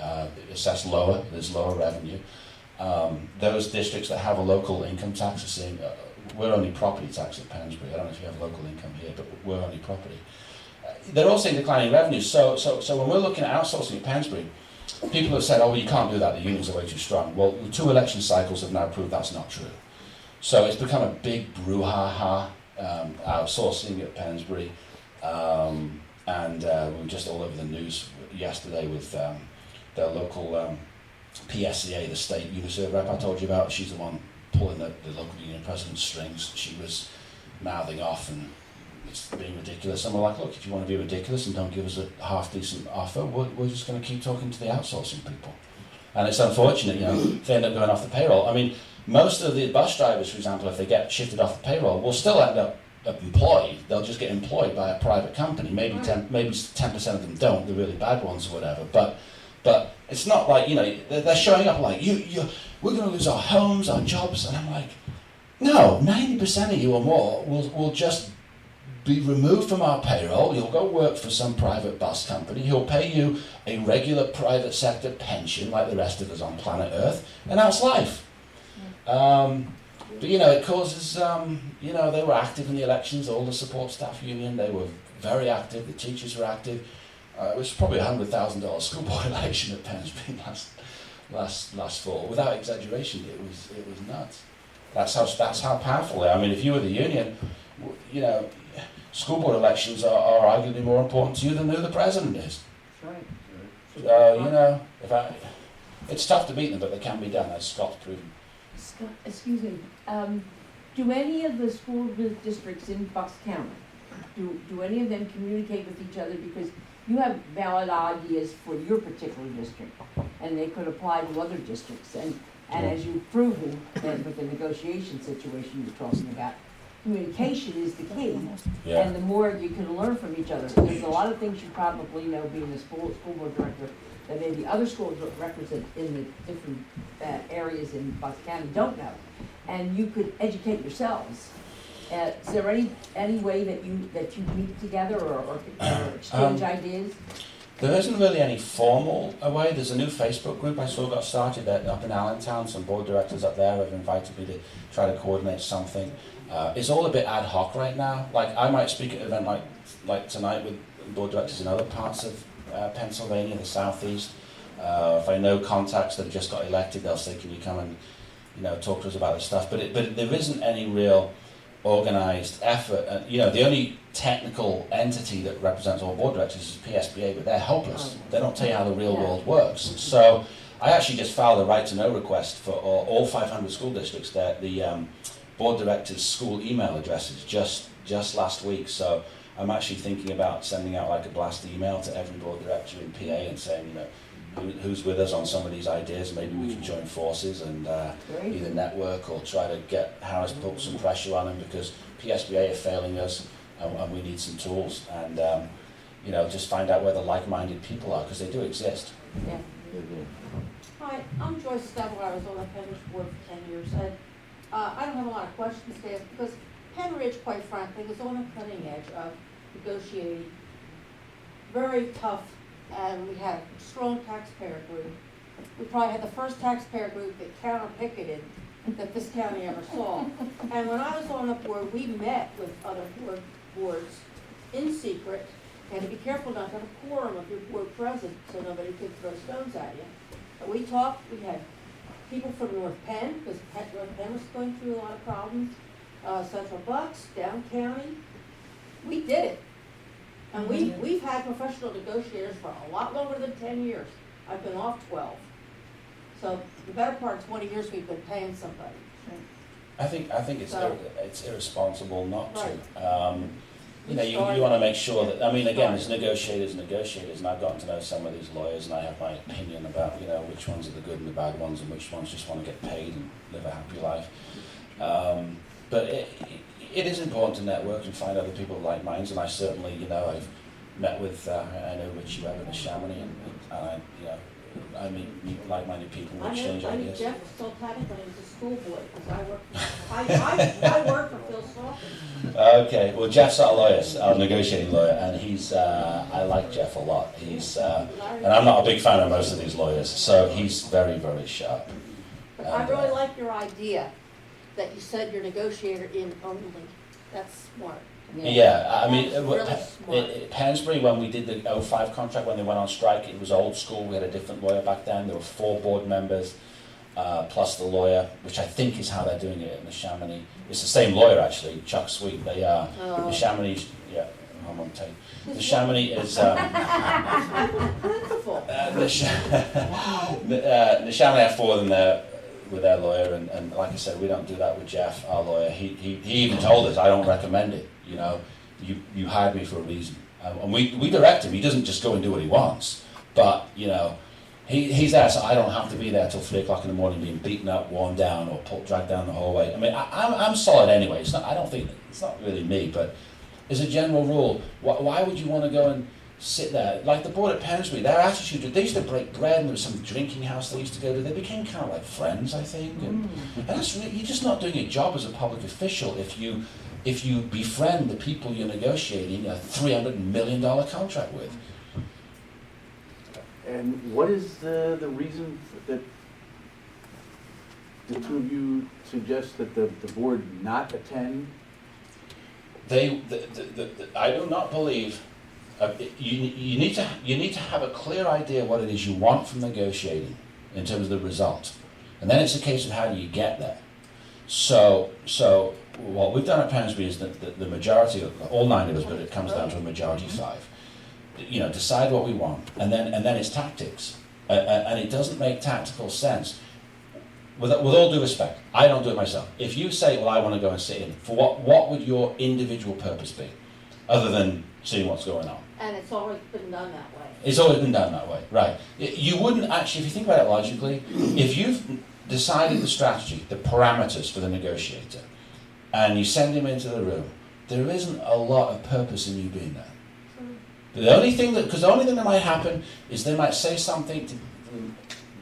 Assessed lower, there's lower revenue. Those districts that have a local income tax are seeing, we're only property tax at Pensbury. I don't know if you have local income here, but we're only property. They're all seeing declining revenues. So when we're looking at outsourcing at Pensbury, people have said, oh, well, you can't do that, the unions are way too strong. Well, the 2 election cycles have now proved that's not true. So it's become a big brouhaha, outsourcing at Pensbury. And we were just all over the news yesterday with their local PSEA, the state UNICEF rep I told you about. She's the one pulling the local union president's strings. She was mouthing off and it's being ridiculous. And we're like, look, if you want to be ridiculous and don't give us a half-decent offer, we're just going to keep talking to the outsourcing people. And it's unfortunate, they end up going off the payroll. I mean, most of the bus drivers, for example, if they get shifted off the payroll, will still end up employed. They'll just get employed by a private company. Maybe 10% of them don't, the really bad ones or whatever. But it's not like, they're showing up like, we're going to lose our homes, our jobs. And I'm like, no, 90% of you or more will just be removed from our payroll. You'll go work for some private bus company who'll pay you a regular private sector pension like the rest of us on planet Earth, and that's life. But it causes, they were active in the elections, all the support staff union, they were very active, the teachers were active. It was probably $100,000 school board election at Pensbury last fall. Without exaggeration, it was nuts. That's how powerful they are. I mean, if you were the union, school board elections are arguably more important to you than who the president is. That's right. It's tough to beat them, but they can be done, as Scott's proven. Scott, excuse me, do any of the school districts in Bucks County, do any of them communicate with each other? Because you have valid ideas for your particular district, and they could apply to other districts. And as you've proven, and with the negotiation situation you're talking about, communication is the key. Yeah. And the more you can learn from each other. There's a lot of things you probably know, being a school board director, that maybe other school directors in the different areas in Bucks County don't know. And you could educate yourselves. Is there any way that you meet together or exchange ideas? There isn't really any formal way. There's a new Facebook group I saw got started up in Allentown. Some board directors up there have invited me to try to coordinate something. It's all a bit ad hoc right now. Like, I might speak at an event like tonight with board directors in other parts of Pennsylvania, the southeast. If I know contacts that have just got elected, they'll say, can you come and talk to us about this stuff? But there isn't any real organised effort. The only technical entity that represents all board directors is PSBA, but they're helpless. They don't tell you how the real world works. So I actually just filed a right to know request for all 500 school districts. The board directors' school email addresses just last week. So I'm actually thinking about sending out like a blast email to every board director in PA and saying, who's with us on some of these ideas. Maybe we can join forces and either network or try to get Harris put some pressure on them, because PSBA are failing us and we need some tools, and just find out where the like-minded people are, because they do exist. Yeah. Hi, I'm Joyce Stabler. I was on the Penn Ridge board for 10 years. And I don't have a lot of questions to ask, because Penn Ridge, quite frankly, was on the cutting edge of negotiating. Very tough, and we had a strong taxpayer group. We probably had the first taxpayer group that counter-picketed that this county ever saw. And when I was on the board, we met with other boards in secret. You had to be careful not to have a quorum of your board president so nobody could throw stones at you. But we talked, we had people from North Penn, because North Penn was going through a lot of problems, Central Bucks, down county. We did it. And we've had professional negotiators for a lot longer than 10 years. I've been off 12. So the better part of 20 years we've been paying somebody. I think it's irresponsible not Right. to. You want to make sure that, again, there's negotiators, and I've gotten to know some of these lawyers, and I have my opinion about, which ones are the good and the bad ones, and which ones just want to get paid and live a happy life. But it is important to network and find other people like minds, and I certainly, I've met with, I know Richie Webb in Chamonix, and I meet like-minded people and exchange I knew ideas. Jeff was still having, but he was a school boy, because I work for Phil Sawkins. Okay, well, Jeff's our lawyer, our negotiating lawyer, and he's, I like Jeff a lot. He's, and I'm not a big fan of most of these lawyers, so he's very, very sharp. But I really like your idea that you said your negotiator in only. That's smart. Yeah, That's really smart. Pensbury, when we did the 05 contract, when they went on strike, it was old school. We had a different lawyer back then. There were 4 board members, plus the lawyer, which I think is how they're doing it in the Chamonix. It's the same lawyer, actually, Chuck Sweet. They are. The Chamonix, I'm on tape. The Chamonix is... Wonderful. the Chamonix have 4 of them there. with their lawyer, and like I said, we don't do that with Jeff, our lawyer. He even told us, I don't recommend it. You know, you hired me for a reason, and we direct him. He doesn't just go and do what he wants, but you know, he's there, so I don't have to be there till 3 o'clock in the morning being beaten up, worn down, or dragged down the hallway. I mean, I'm solid anyway. It's not. I don't think it's not really me, but as a general rule, why would you want to go and sit there? Like the board at Pensbury, their attitude, they used to break bread, and there was some drinking house they used to go to. They became kind of like friends, I think. And that's really, you're just not doing your job as a public official if you befriend the people you're negotiating a $300 million contract with. And what is the reason that the two of you suggest that the board not attend? I do not believe. You need to have a clear idea what it is you want from negotiating in terms of the result, and then it's a case of how do you get there. So what we've done at Pensbury is that the majority of all 9 of us, but it comes down to a majority 5. You know, decide what we want, and then it's tactics, and it doesn't make tactical sense. With all due respect, I don't do it myself. If you say, well, I want to go and sit in, for what would your individual purpose be, other than seeing what's going on? And it's always been done that way. It's always been done that way, right. You wouldn't actually, if you think about it logically, if you've decided the strategy, the parameters for the negotiator, and you send him into the room, there isn't a lot of purpose in you being there. The only thing that might happen is they might say something to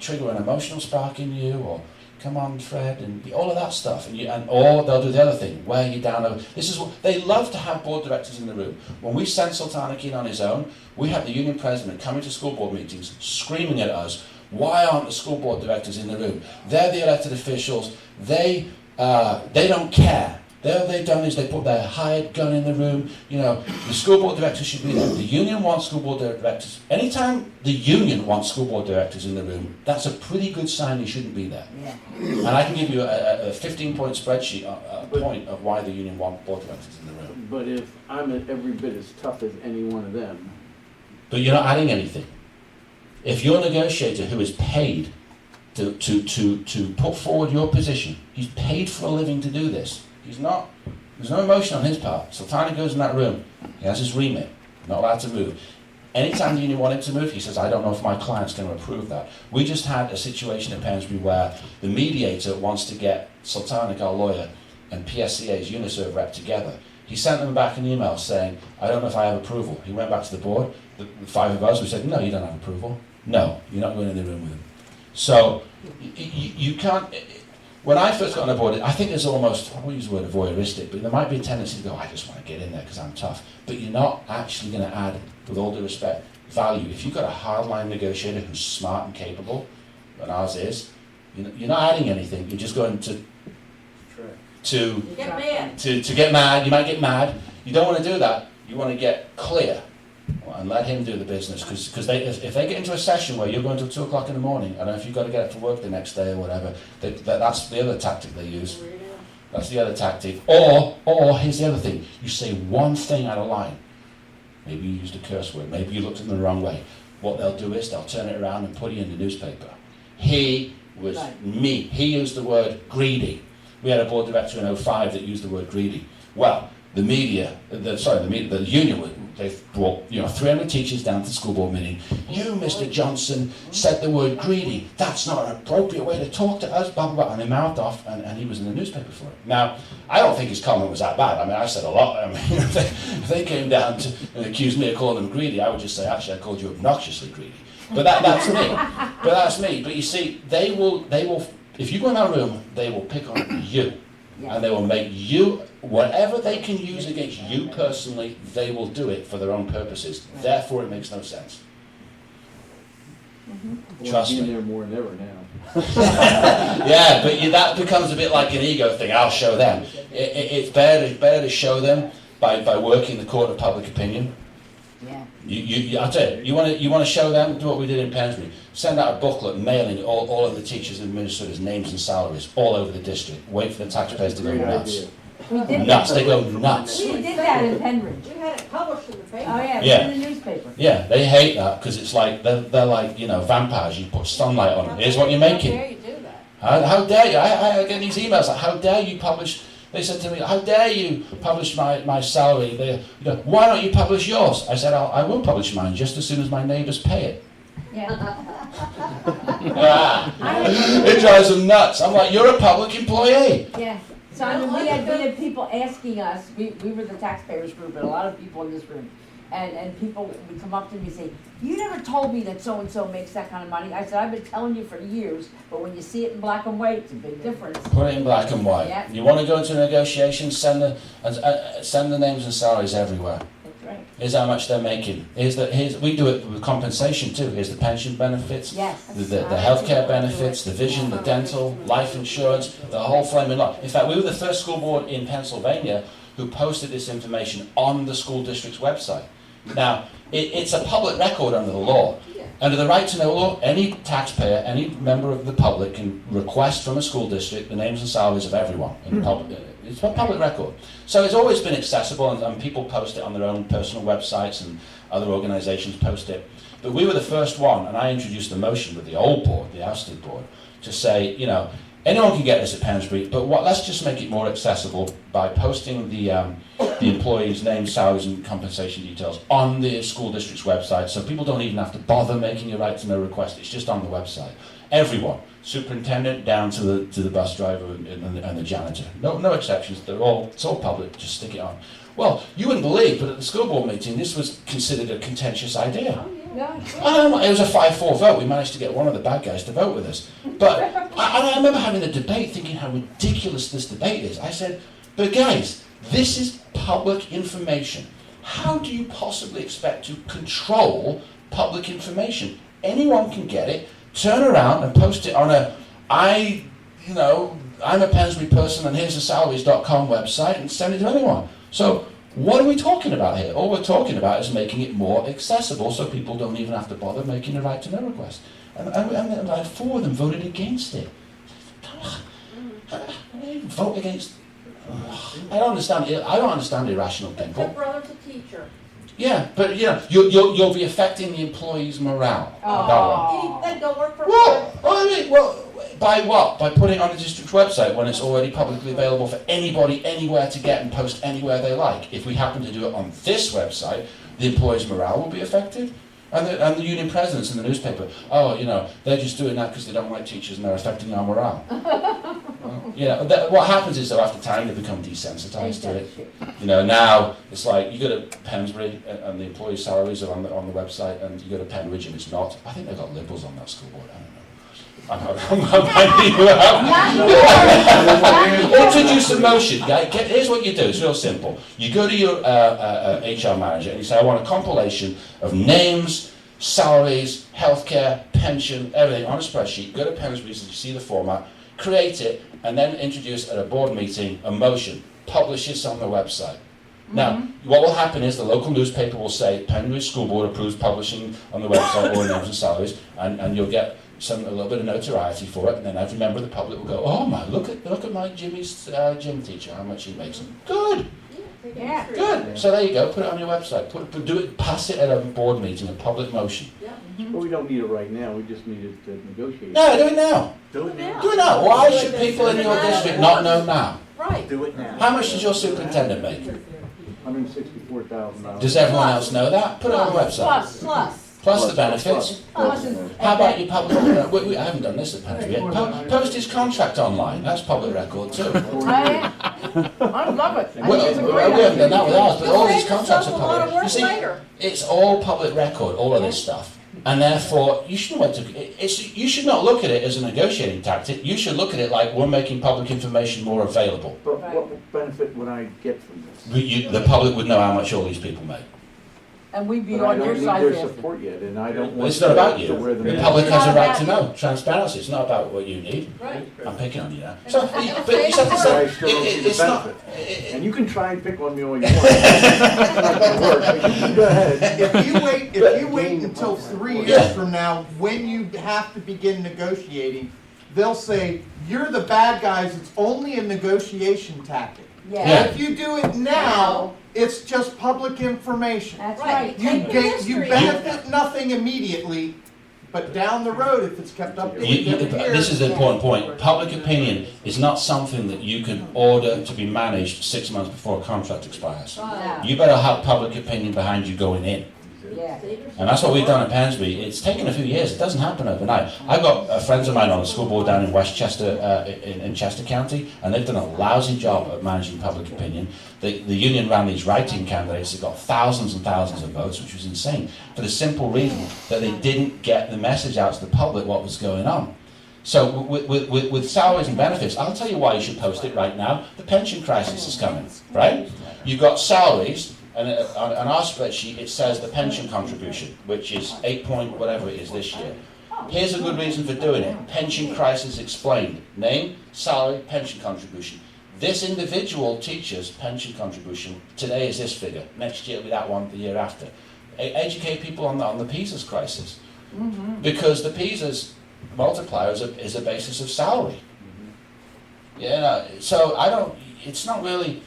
trigger an emotional spark in you, or come on, Fred, and all of that stuff, or they'll do the other thing, wear you down. This is what they love to have board directors in the room. When we sent Sultanik in on his own, we had the union president coming to school board meetings, screaming at us, why aren't the school board directors in the room? They're the elected officials. They don't care. All they've done is they put their hired gun in the room. You know, the school board directors should be there. The union wants school board directors. Anytime the union wants school board directors in the room, that's a pretty good sign they shouldn't be there. Yeah. And I can give you a 15-point spreadsheet, a point of why the union want board directors in the room. But if I'm every bit as tough as any one of them. But you're not adding anything. If you're a negotiator who is paid to put forward your position, he's paid for a living to do this. There's no emotion on his part. Sultani goes in that room, he has his remit, not allowed to move. Anytime the union want him to move, he says, I don't know if my client's going to approve that. We just had a situation at Pensbury where the mediator wants to get Sultanik, our lawyer, and PSCA's Uniserve rep together. He sent them back an email saying, I don't know if I have approval. He went back to the board, the 5 of us, we said, no, you don't have approval. No, you're not going in the room with him. So, you can't... When I first got on the board, I think there's almost, I won't use the word voyeuristic, but there might be a tendency to go, I just want to get in there because I'm tough. But you're not actually going to add, with all due respect, value. If you've got a hardline negotiator who's smart and capable, and ours is, you're not adding anything. You're just going to Get mad. to get mad. You might get mad. You don't want to do that. You want to get clear and let him do the business, because if they get into a session where you're going till 2 o'clock in the morning, I don't know if you've got to get up to work the next day or whatever, that's the other tactic they use. That's the other tactic. Or here's the other thing, you say one thing out of line. Maybe you used a curse word, maybe you looked at them the wrong way. What they'll do is they'll turn it around and put you in the newspaper. He was mean. He used the word greedy. We had a board director in 2005 that used the word greedy. Well, the union, they brought 300 teachers down to the school board meeting. You, Mr. Johnson, said the word greedy. That's not an appropriate way to talk to us, blah, blah, blah. And they mouthed off, and he was in the newspaper for it. Now, I don't think his comment was that bad. I mean, I said a lot. I mean, if they came down and accused me of calling them greedy, I would just say, actually, I called you obnoxiously greedy. But that's me. But you see, they will, if you go in that room, they will pick on you. And they will make you, whatever they can use against you personally, they will do it for their own purposes. Therefore, it makes no sense. Trust me. I've been there more than ever now. Yeah, but that becomes a bit like an ego thing. I'll show them. It's better to show them by working the court of public opinion. Yeah. I'll tell you, you want to show them, do what we did in Pensbury. Send out a booklet mailing all of the teachers and administrators' names and salaries all over the district. Wait for the taxpayers to go nuts. We did Nuts, they go nuts. We did that in Penridge. We had it published in the paper. Oh yeah, Yeah. in the newspaper. Yeah, they hate that because it's like, they're like, vampires. You put sunlight on them. Here's what you're making. How dare you do that? How dare you? I get these emails like, how dare you publish, they said to me, how dare you publish my salary? Why don't you publish yours? I said, I will publish mine just as soon as my neighbours pay it. Yeah. It drives them nuts. I'm like, you're a public employee. Yeah. Simon, we had people asking us, we were the taxpayers group, and a lot of people in this room, and people would come up to me and say, you never told me that so-and-so makes that kind of money. I said, I've been telling you for years, but when you see it in black and white, it's a big difference. Put it in black and white. Yeah. You want to go into negotiations, send the names and salaries everywhere. That's right. Here's how much they're making. We do it with compensation too. Here's the pension benefits, Yes. the healthcare benefits, the vision, the dental, life insurance, the whole flaming lot. In fact, we were the first school board in Pennsylvania who posted this information on the school district's website. Now, it's a public record under the law. Under the right to know law, any taxpayer, any member of the public can request from a school district the names and salaries of everyone in public. It's a public record. So it's always been accessible, and people post it on their own personal websites, and other organizations post it. But we were the first one, and I introduced the motion with the old board, the ousted board, to say, anyone can get this at Pensbury, but let's just make it more accessible by posting the employees' names, salaries, and compensation details on the school district's website, so people don't even have to bother making a right to know request. It's just on the website. Everyone, superintendent down to the bus driver and the janitor. No exceptions. It's all public. Just stick it on. Well, you wouldn't believe, but at the school board meeting, this was considered a contentious idea. It was a 5-4 vote. We managed to get one of the bad guys to vote with us. But I remember having the debate, thinking how ridiculous this debate is. I said, but guys, this is public information. How do you possibly expect to control public information? Anyone can get it, turn around and post it on I'm a Pensbury person and here's the salaries.com website, and send it to anyone. So what are we talking about here? All we're talking about is making it more accessible so people don't even have to bother making a right to know request. And like 4 of them voted against it. Vote against. I don't understand irrational people. Except brother's a teacher. Yeah, but you'll be affecting the employees' morale. Then go work for By what? By putting it on the district's website when it's already publicly available for anybody, anywhere to get and post anywhere they like. If we happen to do it on this website, the employees' morale will be affected. And the union presidents in the newspaper, they're just doing that because they don't like teachers and they're affecting our morale. What happens is, though, after time, they become desensitized to it. Now it's like you go to Pensbury and the employee salaries are on the website, and you go to Penridge and it's not. I think they've got liberals on that school board. I don't know. Introduce a motion. Here's what you do. It's real simple. You go to your HR manager and you say, I want a compilation of names, salaries, healthcare, pension, everything on a spreadsheet. Go to Pensbury's and you see the format, create it, and then introduce at a board meeting a motion. Publish this on the website. Now, what will happen is the local newspaper will say, Penbury School Board approves publishing on the website all names and salaries, and you'll get a little bit of notoriety for it, and then every member of the public will go, oh my, look at my Jimmy's gym teacher, how much he makes him. Good. Yeah. Good. So there you go. Put it on your website. Pass it at a board meeting, a public motion. But we don't need it right now, we just need it to negotiate. No, do it now. Do it now. Do it now. Why should people in your district not know now? Right. Do it now. How much does your superintendent make? $164,000. Does everyone else know that? Put it on the website. Plus the benefits. How about your public? I haven't done this at Pensbury yet. Post his contract online. That's public record too. I love it. We haven't done that with ours, but all these contracts are public. You see, it's all public record, all of this stuff, and therefore you shouldn't you should not look at it as a negotiating tactic. You should look at it like we're making public information more available. But what benefit would I get from this? The public would know how much all these people make. And we'd be But I on your don't side need their there. support yet, and I don't Well, want it's not about you. to wear The the public It's has a not right about to know. Transparency. It's not about what you need. Right. I'm picking on you now. So, but you have to I say, still don't see the it's not. benefit. And you can try and pick on me all you want. It's not gonna work, but you can go ahead. If you wait until 3 years from now, when you have to begin negotiating, they'll say, you're the bad guys, it's only a negotiation tactic. Yeah. If you do it now, it's just public information. That's Right. right. You Take the history. benefit nothing immediately, But down the road, if it's kept up to This is the important point. Public opinion is not something that you can order to be managed 6 months before a contract expires. You better have public opinion behind you going in. Yeah. And that's what we've done at Pensby. It's taken a few years. It doesn't happen overnight. I've got friends of mine on the school board down in Westchester, in Chester County, and they've done a lousy job at managing public opinion. The union ran these writing candidates that got thousands and thousands of votes, which was insane, for the simple reason that they didn't get the message out to the public what was going on. So with salaries and benefits, I'll tell you why you should post it right now. The pension crisis is coming, right? You've got salaries. And on our spreadsheet, it says the pension contribution, which is 8 point whatever it is this year. Here's a good reason for doing it. Pension crisis explained. Name, salary, pension contribution. This individual teacher's pension contribution today is this figure. Next year it'll be that one, the year after. Educate people on the PISA's crisis. Because the PISA's multiplier is a basis of salary. Yeah, so it's not really...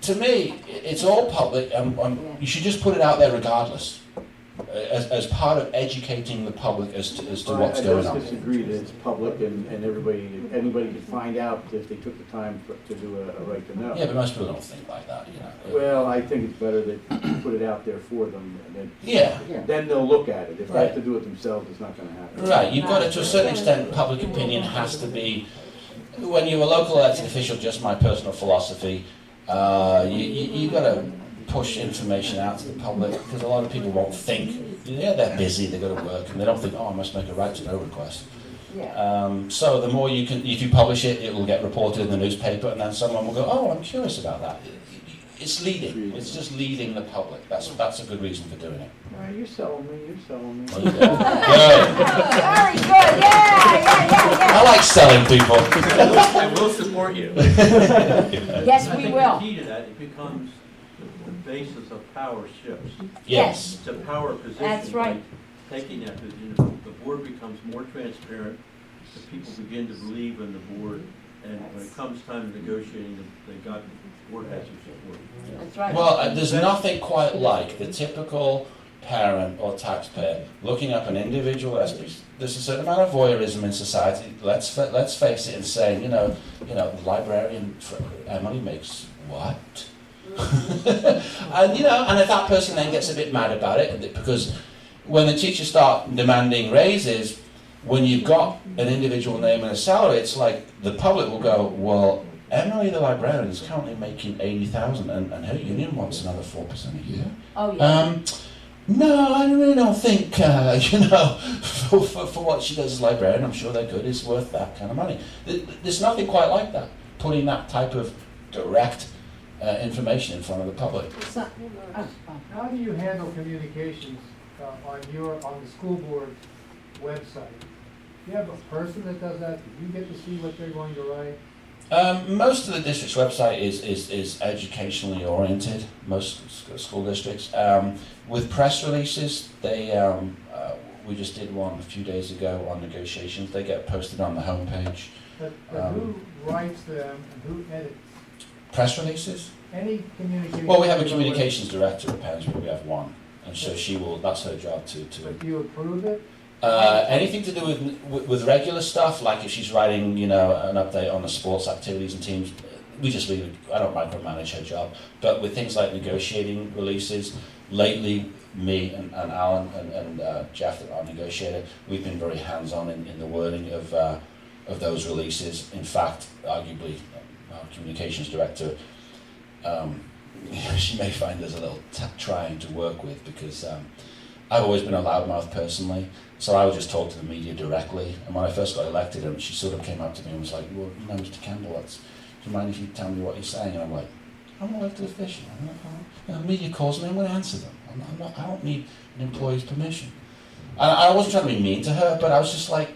To me, it's all public, and you should just put it out there regardless, as part of educating the public as to what's going on. I just disagree that it's public and anybody could find out if they took the time to do a right to know. Yeah, but most people don't think like that, you know. Well, I think it's better that you put it out there for them, and Yeah. then they'll look at it. If they Right. have to do it themselves, it's not going to happen. Right, you've got to a certain extent, public opinion has to be, when you're a local elected official, just my personal philosophy, you got to push information out to the public, because a lot of people won't think. Yeah, they're busy, they go to work, and they don't think, oh, I must make a right to know request. So the more you can, if you publish it, it will get reported in the newspaper, and then someone will go, oh, I'm curious about that. It's leading. It's just leading the public. That's a good reason for doing it. All right, you're selling me. Well, you go. Good. Very good, yeah. I like selling people. And we'll support you. Yes, I we think will. the key to that, it becomes the basis of power shifts. Yes. It's a power position. That's right. By taking that position, the board becomes more transparent, the people begin to believe in the board, and when it comes time to negotiating, the board has your support. That's right. Well, there's nothing quite like the typical parent or taxpayer looking up an individual. There's a certain amount of voyeurism in society. Let's face it, and saying, the librarian for Emily makes what? And if that person then gets a bit mad about it, because when the teachers start demanding raises, when you've got an individual name and a salary, it's like the public will go, well, Emily the librarian is currently making 80,000 and her union wants another 4% a year. Oh, yeah. No, I really don't think, for what she does as librarian, I'm sure they're good, it's worth that kind of money. There's nothing quite like that, putting that type of direct information in front of the public. How do you handle communications on the school board website? Do you have a person that does that? Do you get to see what they're going to write? Most of the district's website is educationally oriented, most school districts. With press releases, we just did one a few days ago on negotiations. They get posted on the homepage. But who writes them and who edits? Press releases? Any communication? Well, we have a communications director at Pensby, we have one. And so that's her job to But do you approve it? anything to do with regular stuff, like if she's writing, an update on the sports activities and teams, we just leave it. I don't micromanage her job. But with things like negotiating releases, lately, me and Alan and Jeff, our negotiator, we've been very hands-on in the wording of those releases. In fact, arguably, our communications director, she may find us a little trying to work with, because I've always been a loudmouth personally, so I would just talk to the media directly. And when I first got elected, she sort of came up to me and was like, well, Mr. Campbell, do you mind if you tell me what you're saying? And I'm like, I'm an elected official. The media calls me, I'm going to answer them. I don't need an employee's permission. And I wasn't trying to be mean to her, but I was just like,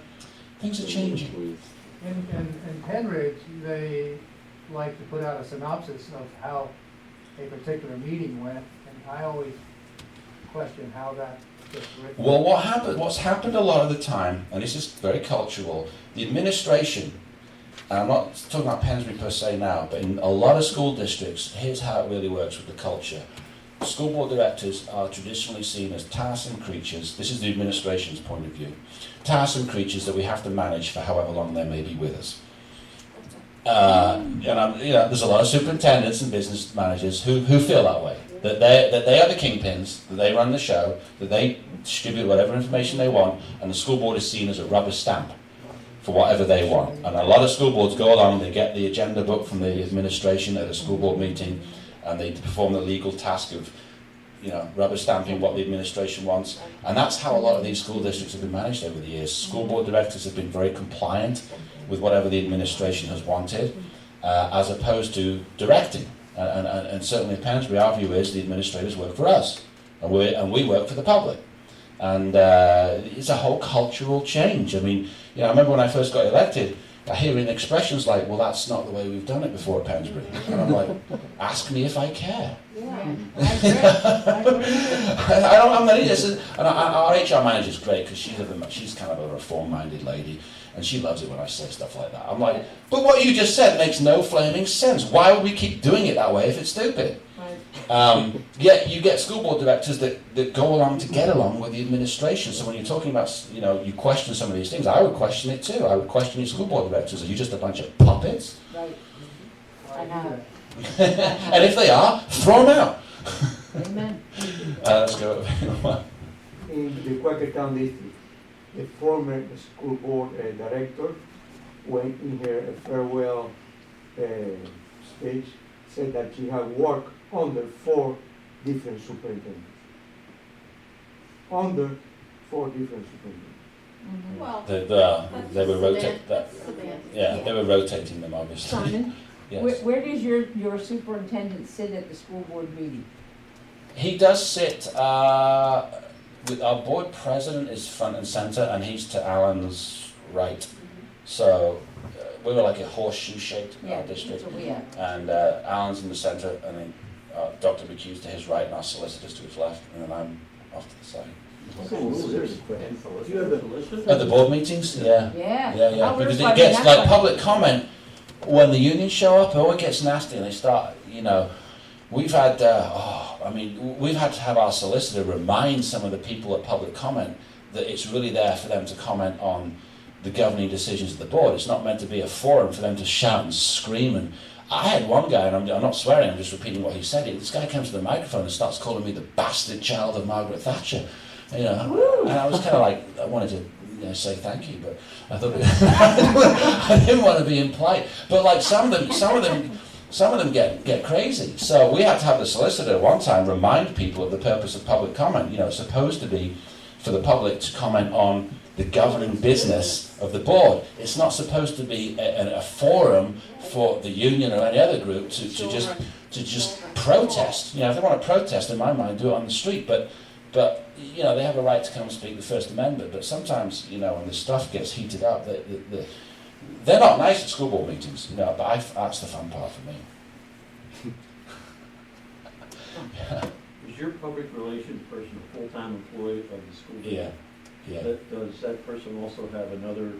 things are changing. In Penridge, they like to put out a synopsis of how a particular meeting went, and I always question how that gets written. Well, what's happened a lot of the time, and this is very cultural, the administration, and I'm not talking about Pensby per se now, but in a lot of school districts, here's how it really works with the culture. school board directors are traditionally seen as tiresome creatures. This is the administration's point of view. Tiresome creatures that we have to manage for however long they may be with us. There's a lot of superintendents and business managers who feel that way. That they are the kingpins, that they run the show, that they distribute whatever information they want, and the school board is seen as a rubber stamp for whatever they want. And a lot of school boards go along, they get the agenda book from the administration at a school board meeting, and they perform the legal task of, rubber stamping what the administration wants. And that's how a lot of these school districts have been managed over the years. School board directors have been very compliant with whatever the administration has wanted, as opposed to directing. And certainly at Pensbury, our view is the administrators work for us, and we work for the public. And it's a whole cultural change. I mean, I remember when I first got elected, hearing expressions like, well, that's not the way we've done it before at Pensbury. And I'm like, ask me if I care. Yeah, I'm not interested. And our HR manager's great because she's kind of a reform-minded lady, and she loves it when I say stuff like that. I'm like, but what you just said makes no flaming sense. Why would we keep doing it that way if it's stupid? Yet you get school board directors that go along to get along with the administration. So when you're talking about, you question some of these things, I would question it too. I would question your school board directors. Are you just a bunch of puppets? right. I know. And if they are, throw them out. Amen. Let's go. In the Quakertown district, the former school board director, when in her farewell speech, said that she had worked under 4 different superintendents. Under 4 different superintendents. Well, They were rotating. that's semantics. Yeah, they were rotating them, obviously. Simon, Yes. where does your superintendent sit at the school board meeting? He does sit. With our board president is front and center, and he's to Alan's right. So we were like a horseshoe-shaped Yeah, district, that's what we have. and Alan's in the center, and then Dr. McHugh's to his right, and our solicitor's to his left, and then I'm off to the side. There's a question. Do you have a At the board meetings, yeah. Yeah. Yeah, Oh, we're because it starting gets that like one. public comment when the unions show up. Oh, it gets nasty, and they start. We've had. We've had to have our solicitor remind some of the people at public comment that it's really there for them to comment on the governing decisions of the board. It's not meant to be a forum for them to shout and scream. And I had one guy, and I'm not swearing, I'm just repeating what he said. This guy comes to the microphone and starts calling me the bastard child of Margaret Thatcher. And I was kind of like, I wanted to say thank you, but I thought I didn't want to be impolite. But like some of them get crazy. So we had to have the solicitor one time remind people of the purpose of public comment. It's supposed to be for the public to comment on the governing business of the board. It's not supposed to be a forum for the union or any other group to just protest. If they want to protest, in my mind, do it on the street. But they have a right to come and speak the First Amendment. But sometimes, when the stuff gets heated up, they're not nice at school board meetings. But that's the fun part for me. Is your public relations person a full-time employee of the school district? Yeah. Does that person also have another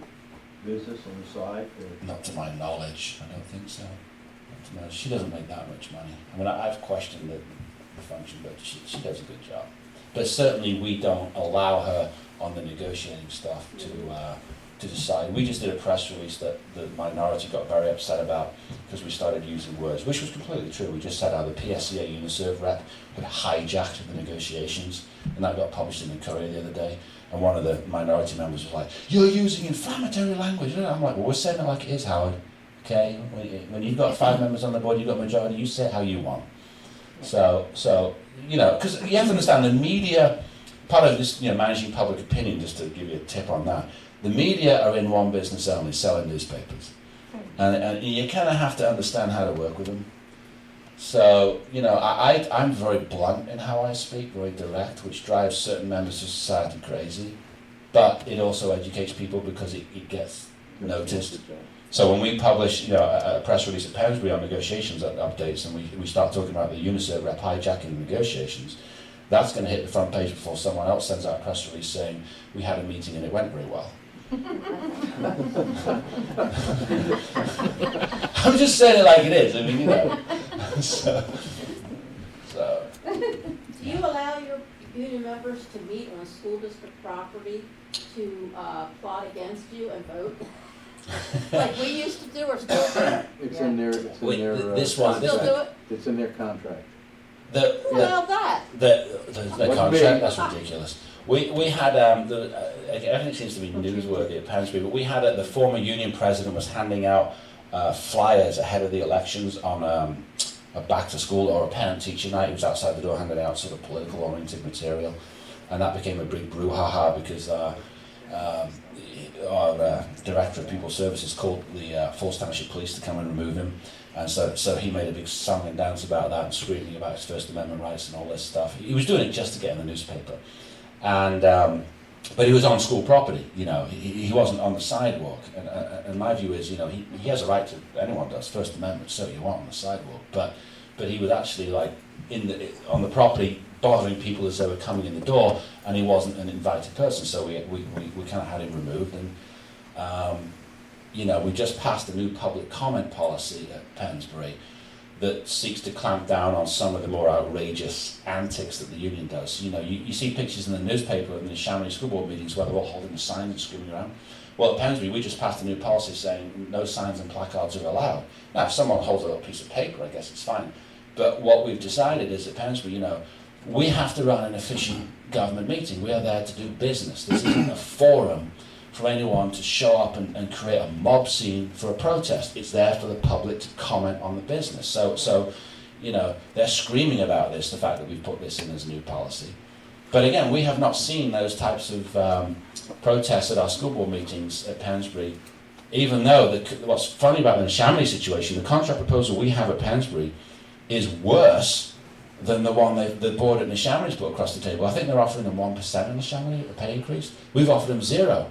business on the side? Not to my knowledge, I don't think so. Not to my knowledge. She doesn't make that much money. I've questioned the function, but she does a good job. But certainly we don't allow her on the negotiating stuff to decide. We just did a press release that the minority got very upset about because we started using words, which was completely true. We just said how the PSCA Uniserve rep had hijacked the negotiations, and that got published in the Courier the other day. And one of the minority members was like, "You're using inflammatory language." And I'm like, "Well, we're saying it like it is, Howard. Okay? When you've got 5 members on the board, you've got majority, you say it how you want." So because you have to understand the media, part of this, managing public opinion, just to give you a tip on that, the media are in one business only, selling newspapers. And you kind of have to understand how to work with them. So, I'm very blunt in how I speak, very direct, which drives certain members of society crazy. But it also educates people because it gets noticed. So when we publish, a press release at Pensbury on negotiations updates, and we start talking about the Uniserve rep hijacking the negotiations, that's going to hit the front page before someone else sends out a press release saying, "We had a meeting and it went very well." I'm just saying it like it is. So. union members to meet on a school district property to plot against you and vote? Like we used to do, or still do? It's in their, Wait, this one, Still do it? it's in their contract. The, What about that? the What's contract, big? that's ridiculous. We had, everything seems to be newsworthy at Pensbury, but we had, the former union president was handing out flyers ahead of the elections on a back to school or a parent teacher night. He was outside the door handing out sort of political oriented material, and that became a big brouhaha because our director of people services called the Falls Township Police to come and remove him, and so he made a big song and dance about that and screaming about his First Amendment rights and all this stuff. He was doing it just to get in the newspaper, and but he was on school property. You know, he wasn't on the sidewalk, and my view is, you know, he has a right to, anyone does, First Amendment, so you want on the sidewalk, but he was actually like on the property bothering people as they were coming in the door, and he wasn't an invited person, so we kind of had him removed. And you know, we just passed a new public comment policy at Pensbury that seeks to clamp down on some of the more outrageous antics that the union does. You know, you see pictures in the newspaper in the Chamonix school board meetings where they're all holding a sign and screaming around. Well, at Pensbury, we just passed a new policy saying no signs and placards are allowed. Now, if someone holds a little piece of paper, I guess it's fine. But what we've decided is at Pensbury, you know, we have to run an efficient government meeting. We are there to do business. This isn't a forum for anyone to show up and create a mob scene for a protest. It's there for the public to comment on the business. So, you know, they're screaming about this, the fact that we've put this in as a new policy. But again, we have not seen those types of protests at our school board meetings at Pensbury, even though what's funny about the Chamonix situation, the contract proposal we have at Pensbury is worse than the one the board at Neshamony's put across the table. I think they're offering them 1% in Neshamony, a pay increase. We've offered them 0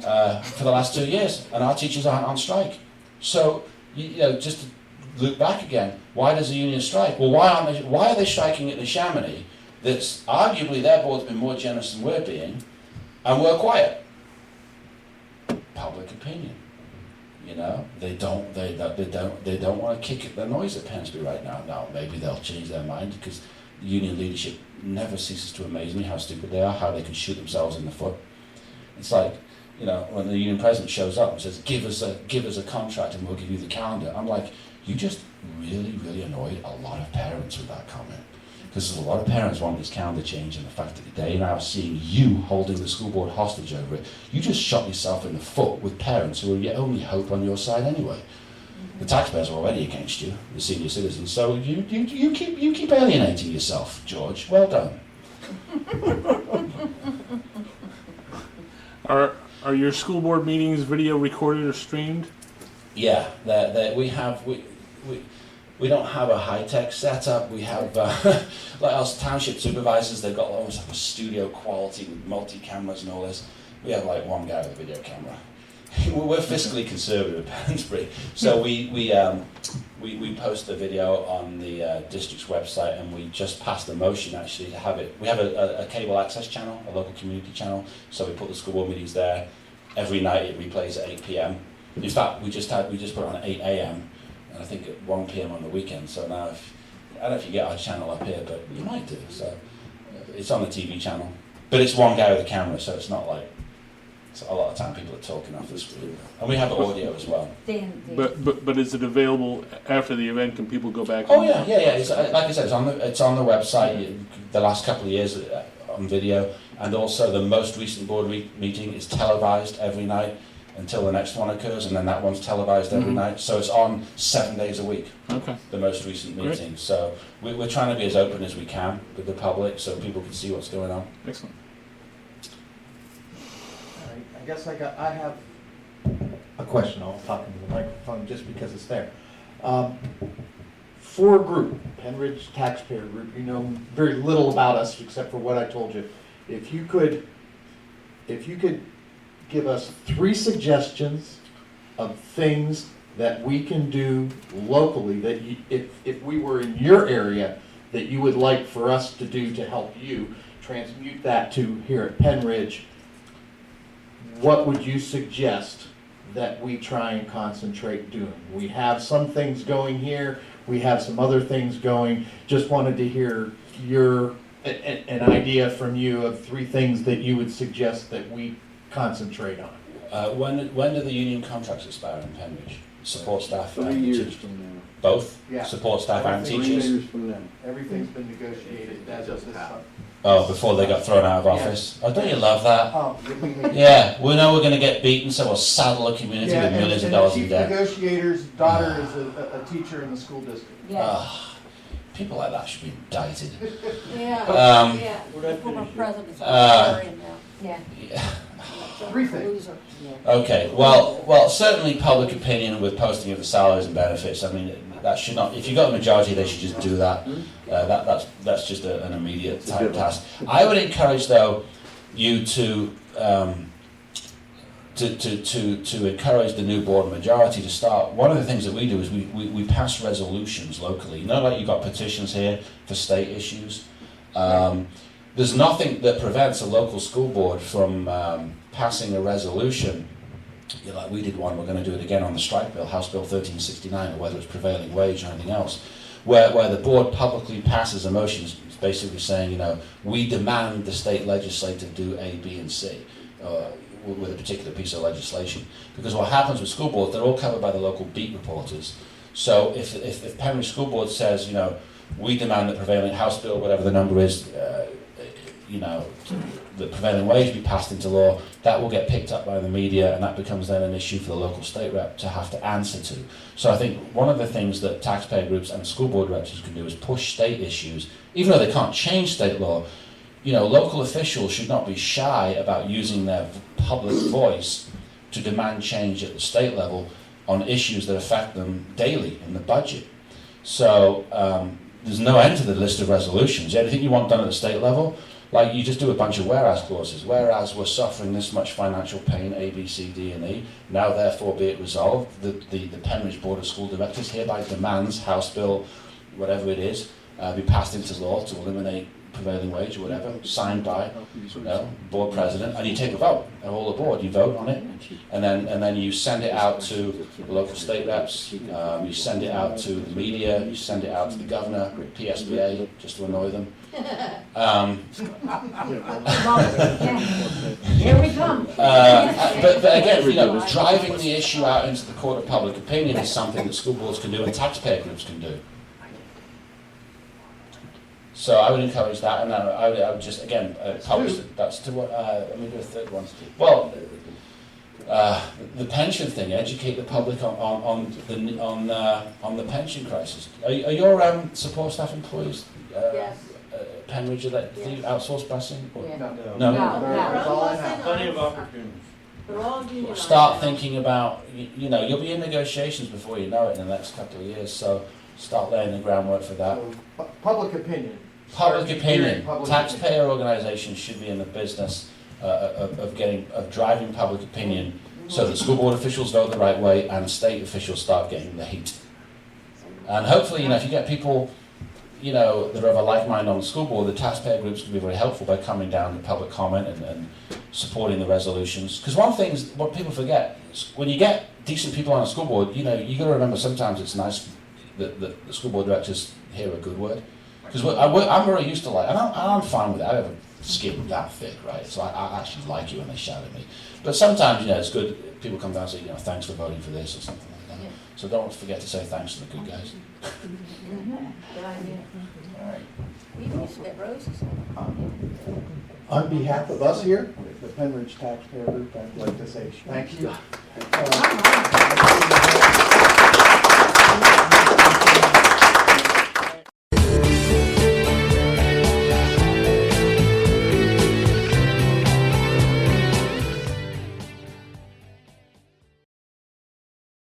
for the last 2 years, and our teachers aren't on strike. So, you know, just to look back again, why does the union strike? Well, why are they striking at Neshamony? That's arguably their board's been more generous than we're being, and we're quiet. Public opinion. You know, they don't want to kick the noise at Pensbury right now. Now maybe they'll change their mind, because the union leadership never ceases to amaze me how stupid they are, how they can shoot themselves in the foot. It's like, you know, when the union president shows up and says, give us a contract and we'll give you the calendar. I'm like, you just really annoyed a lot of parents with that comment. Because there's a lot of parents want this calendar change, and the fact that they're now seeing you holding the school board hostage over it, you just shot yourself in the foot with parents who are your only hope on your side anyway. The taxpayers are already against you, the senior citizens, so you keep alienating yourself, George. Well done. Are your school board meetings video recorded or streamed? Yeah, we don't have a high-tech setup. We have, like our township supervisors, they've got almost like a studio quality with multi-cameras and all this. We have like one guy with a video camera. We're fiscally conservative at Pensbury, so we post the video on the district's website, and we just passed a motion actually to have it. We have a cable access channel, a local community channel, so we put the school board meetings there. Every night it replays at 8 p.m. In fact, we just put it on at 8 a.m. and I think at 1 p.m. on the weekend. So now, I don't know if you get our channel up here, but you might do. So it's on the TV channel, but it's one guy with a camera, so it's not like, so a lot of time people are talking off the screen. And we have audio as well. But is it available after the event? Can people go back? Oh yeah. It's, like I said, it's on the website. The last couple of years on video, and also the most recent board meeting is televised every night until the next one occurs, and then that one's televised every night. So it's on 7 days a week. Okay. The most recent meeting. So we're trying to be as open as we can with the public, so people can see what's going on. Excellent. All right, I guess I have a question. I'll talk into the microphone just because it's there. For a group, Penridge Taxpayer Group, you know very little about us except for what I told you. If you could give us 3 suggestions of things that we can do locally that if we were in your area that you would like for us to do to help you transmute that to here at Penridge, what would you suggest that we try and concentrate doing? We have some things going here, we have some other things going. Just wanted to hear your an idea from you of 3 things that you would suggest that we concentrate on. When do the union contracts expire in Penridge? Support staff 3 and years teachers? from now. Both? Yeah. Support staff and 3 teachers? years from now. Everything's been negotiated as of this summer. Oh, before they got thrown out of office? Oh, don't you love that? Oh, Yeah, we know we're going to get beaten, so we'll saddle the community yeah, with millions of and dollars the in chief debt. negotiator's daughter is a teacher in the school district. Yeah, Ah, people like that should be indicted. Yeah, Um, yeah, former president's uh, area now. yeah, Yeah. 3 things. Loser. Okay, well, certainly public opinion with posting of the salaries and benefits. I mean, that should not. If you've got a majority, they should just do that. That's just an immediate type task. I would encourage, though, you to encourage the new board majority to start. One of the things that we do is we pass resolutions locally. You know, like you've got petitions here for state issues. There's nothing that prevents a local school board from passing a resolution. You know, like we did one, we're going to do it again on the strike bill, House Bill 1369, or whether it's prevailing wage or anything else, where the board publicly passes a motion, basically saying, you know, we demand the state legislature do A, B, and C with a particular piece of legislation. Because what happens with school boards, they're all covered by the local beat reporters. So if Penrith School Board says, you know, we demand the prevailing House Bill, whatever the number is, you know, the prevailing wage be passed into law, that will get picked up by the media, and that becomes then an issue for the local state rep to have to answer to. So I think one of the things that taxpayer groups and school board directors can do is push state issues, even though they can't change state law. You know, local officials should not be shy about using their public voice to demand change at the state level on issues that affect them daily in the budget. So there's no end to the list of resolutions. Anything you want done at the state level, like you just do a bunch of whereas clauses. Whereas we're suffering this much financial pain, A, B, C, D, and E, now therefore be it resolved, the Penridge Board of School Directors hereby demands House Bill, whatever it is, be passed into law to eliminate prevailing wage or whatever, signed by, you know, board president, and you take a vote, and all the board, you vote on it, and then you send it out to the local state reps, you send it out to the media, you send it out to the governor, PSBA, just to annoy them. here we come. But again, you know, driving the issue out into the court of public opinion is something that school boards can do and taxpayer groups can do. So I would encourage that, and I would just, again, publish it. That's to what, let me do a third one. Well, the pension thing, educate the public on the pension crisis. Are your support staff employees, Yes. Penridge, do you outsource busing? Or- Yeah. No. It's all in-house. Plenty of opportunities. They're all unionized. Start thinking about, you know, you'll be in negotiations before you know it in the next couple of years, so start laying the groundwork for that. So, public opinion. Public Start opinion. hearing public Taxpayer organizations should be in the business of driving public opinion so that school board officials vote the right way and state officials start getting the heat. And hopefully, you know, if you get people, you know, that are of a like mind on the school board, the taxpayer groups can be very helpful by coming down to public comment and supporting the resolutions. Because one thing is, what people forget, is when you get decent people on a school board, you know, you got to remember sometimes it's nice that the school board directors hear a good word. Because I'm very used to and I'm fine with it. I have a skin that thick, right? So I actually like it when they shout at me. But sometimes, you know, it's good. People come down and say, you know, thanks for voting for this or something like that. So don't forget to say thanks to the good guys. Good idea. All right. We used to get roses. On behalf of us here, the Penridge Taxpayer Group, I'd like to say thank you.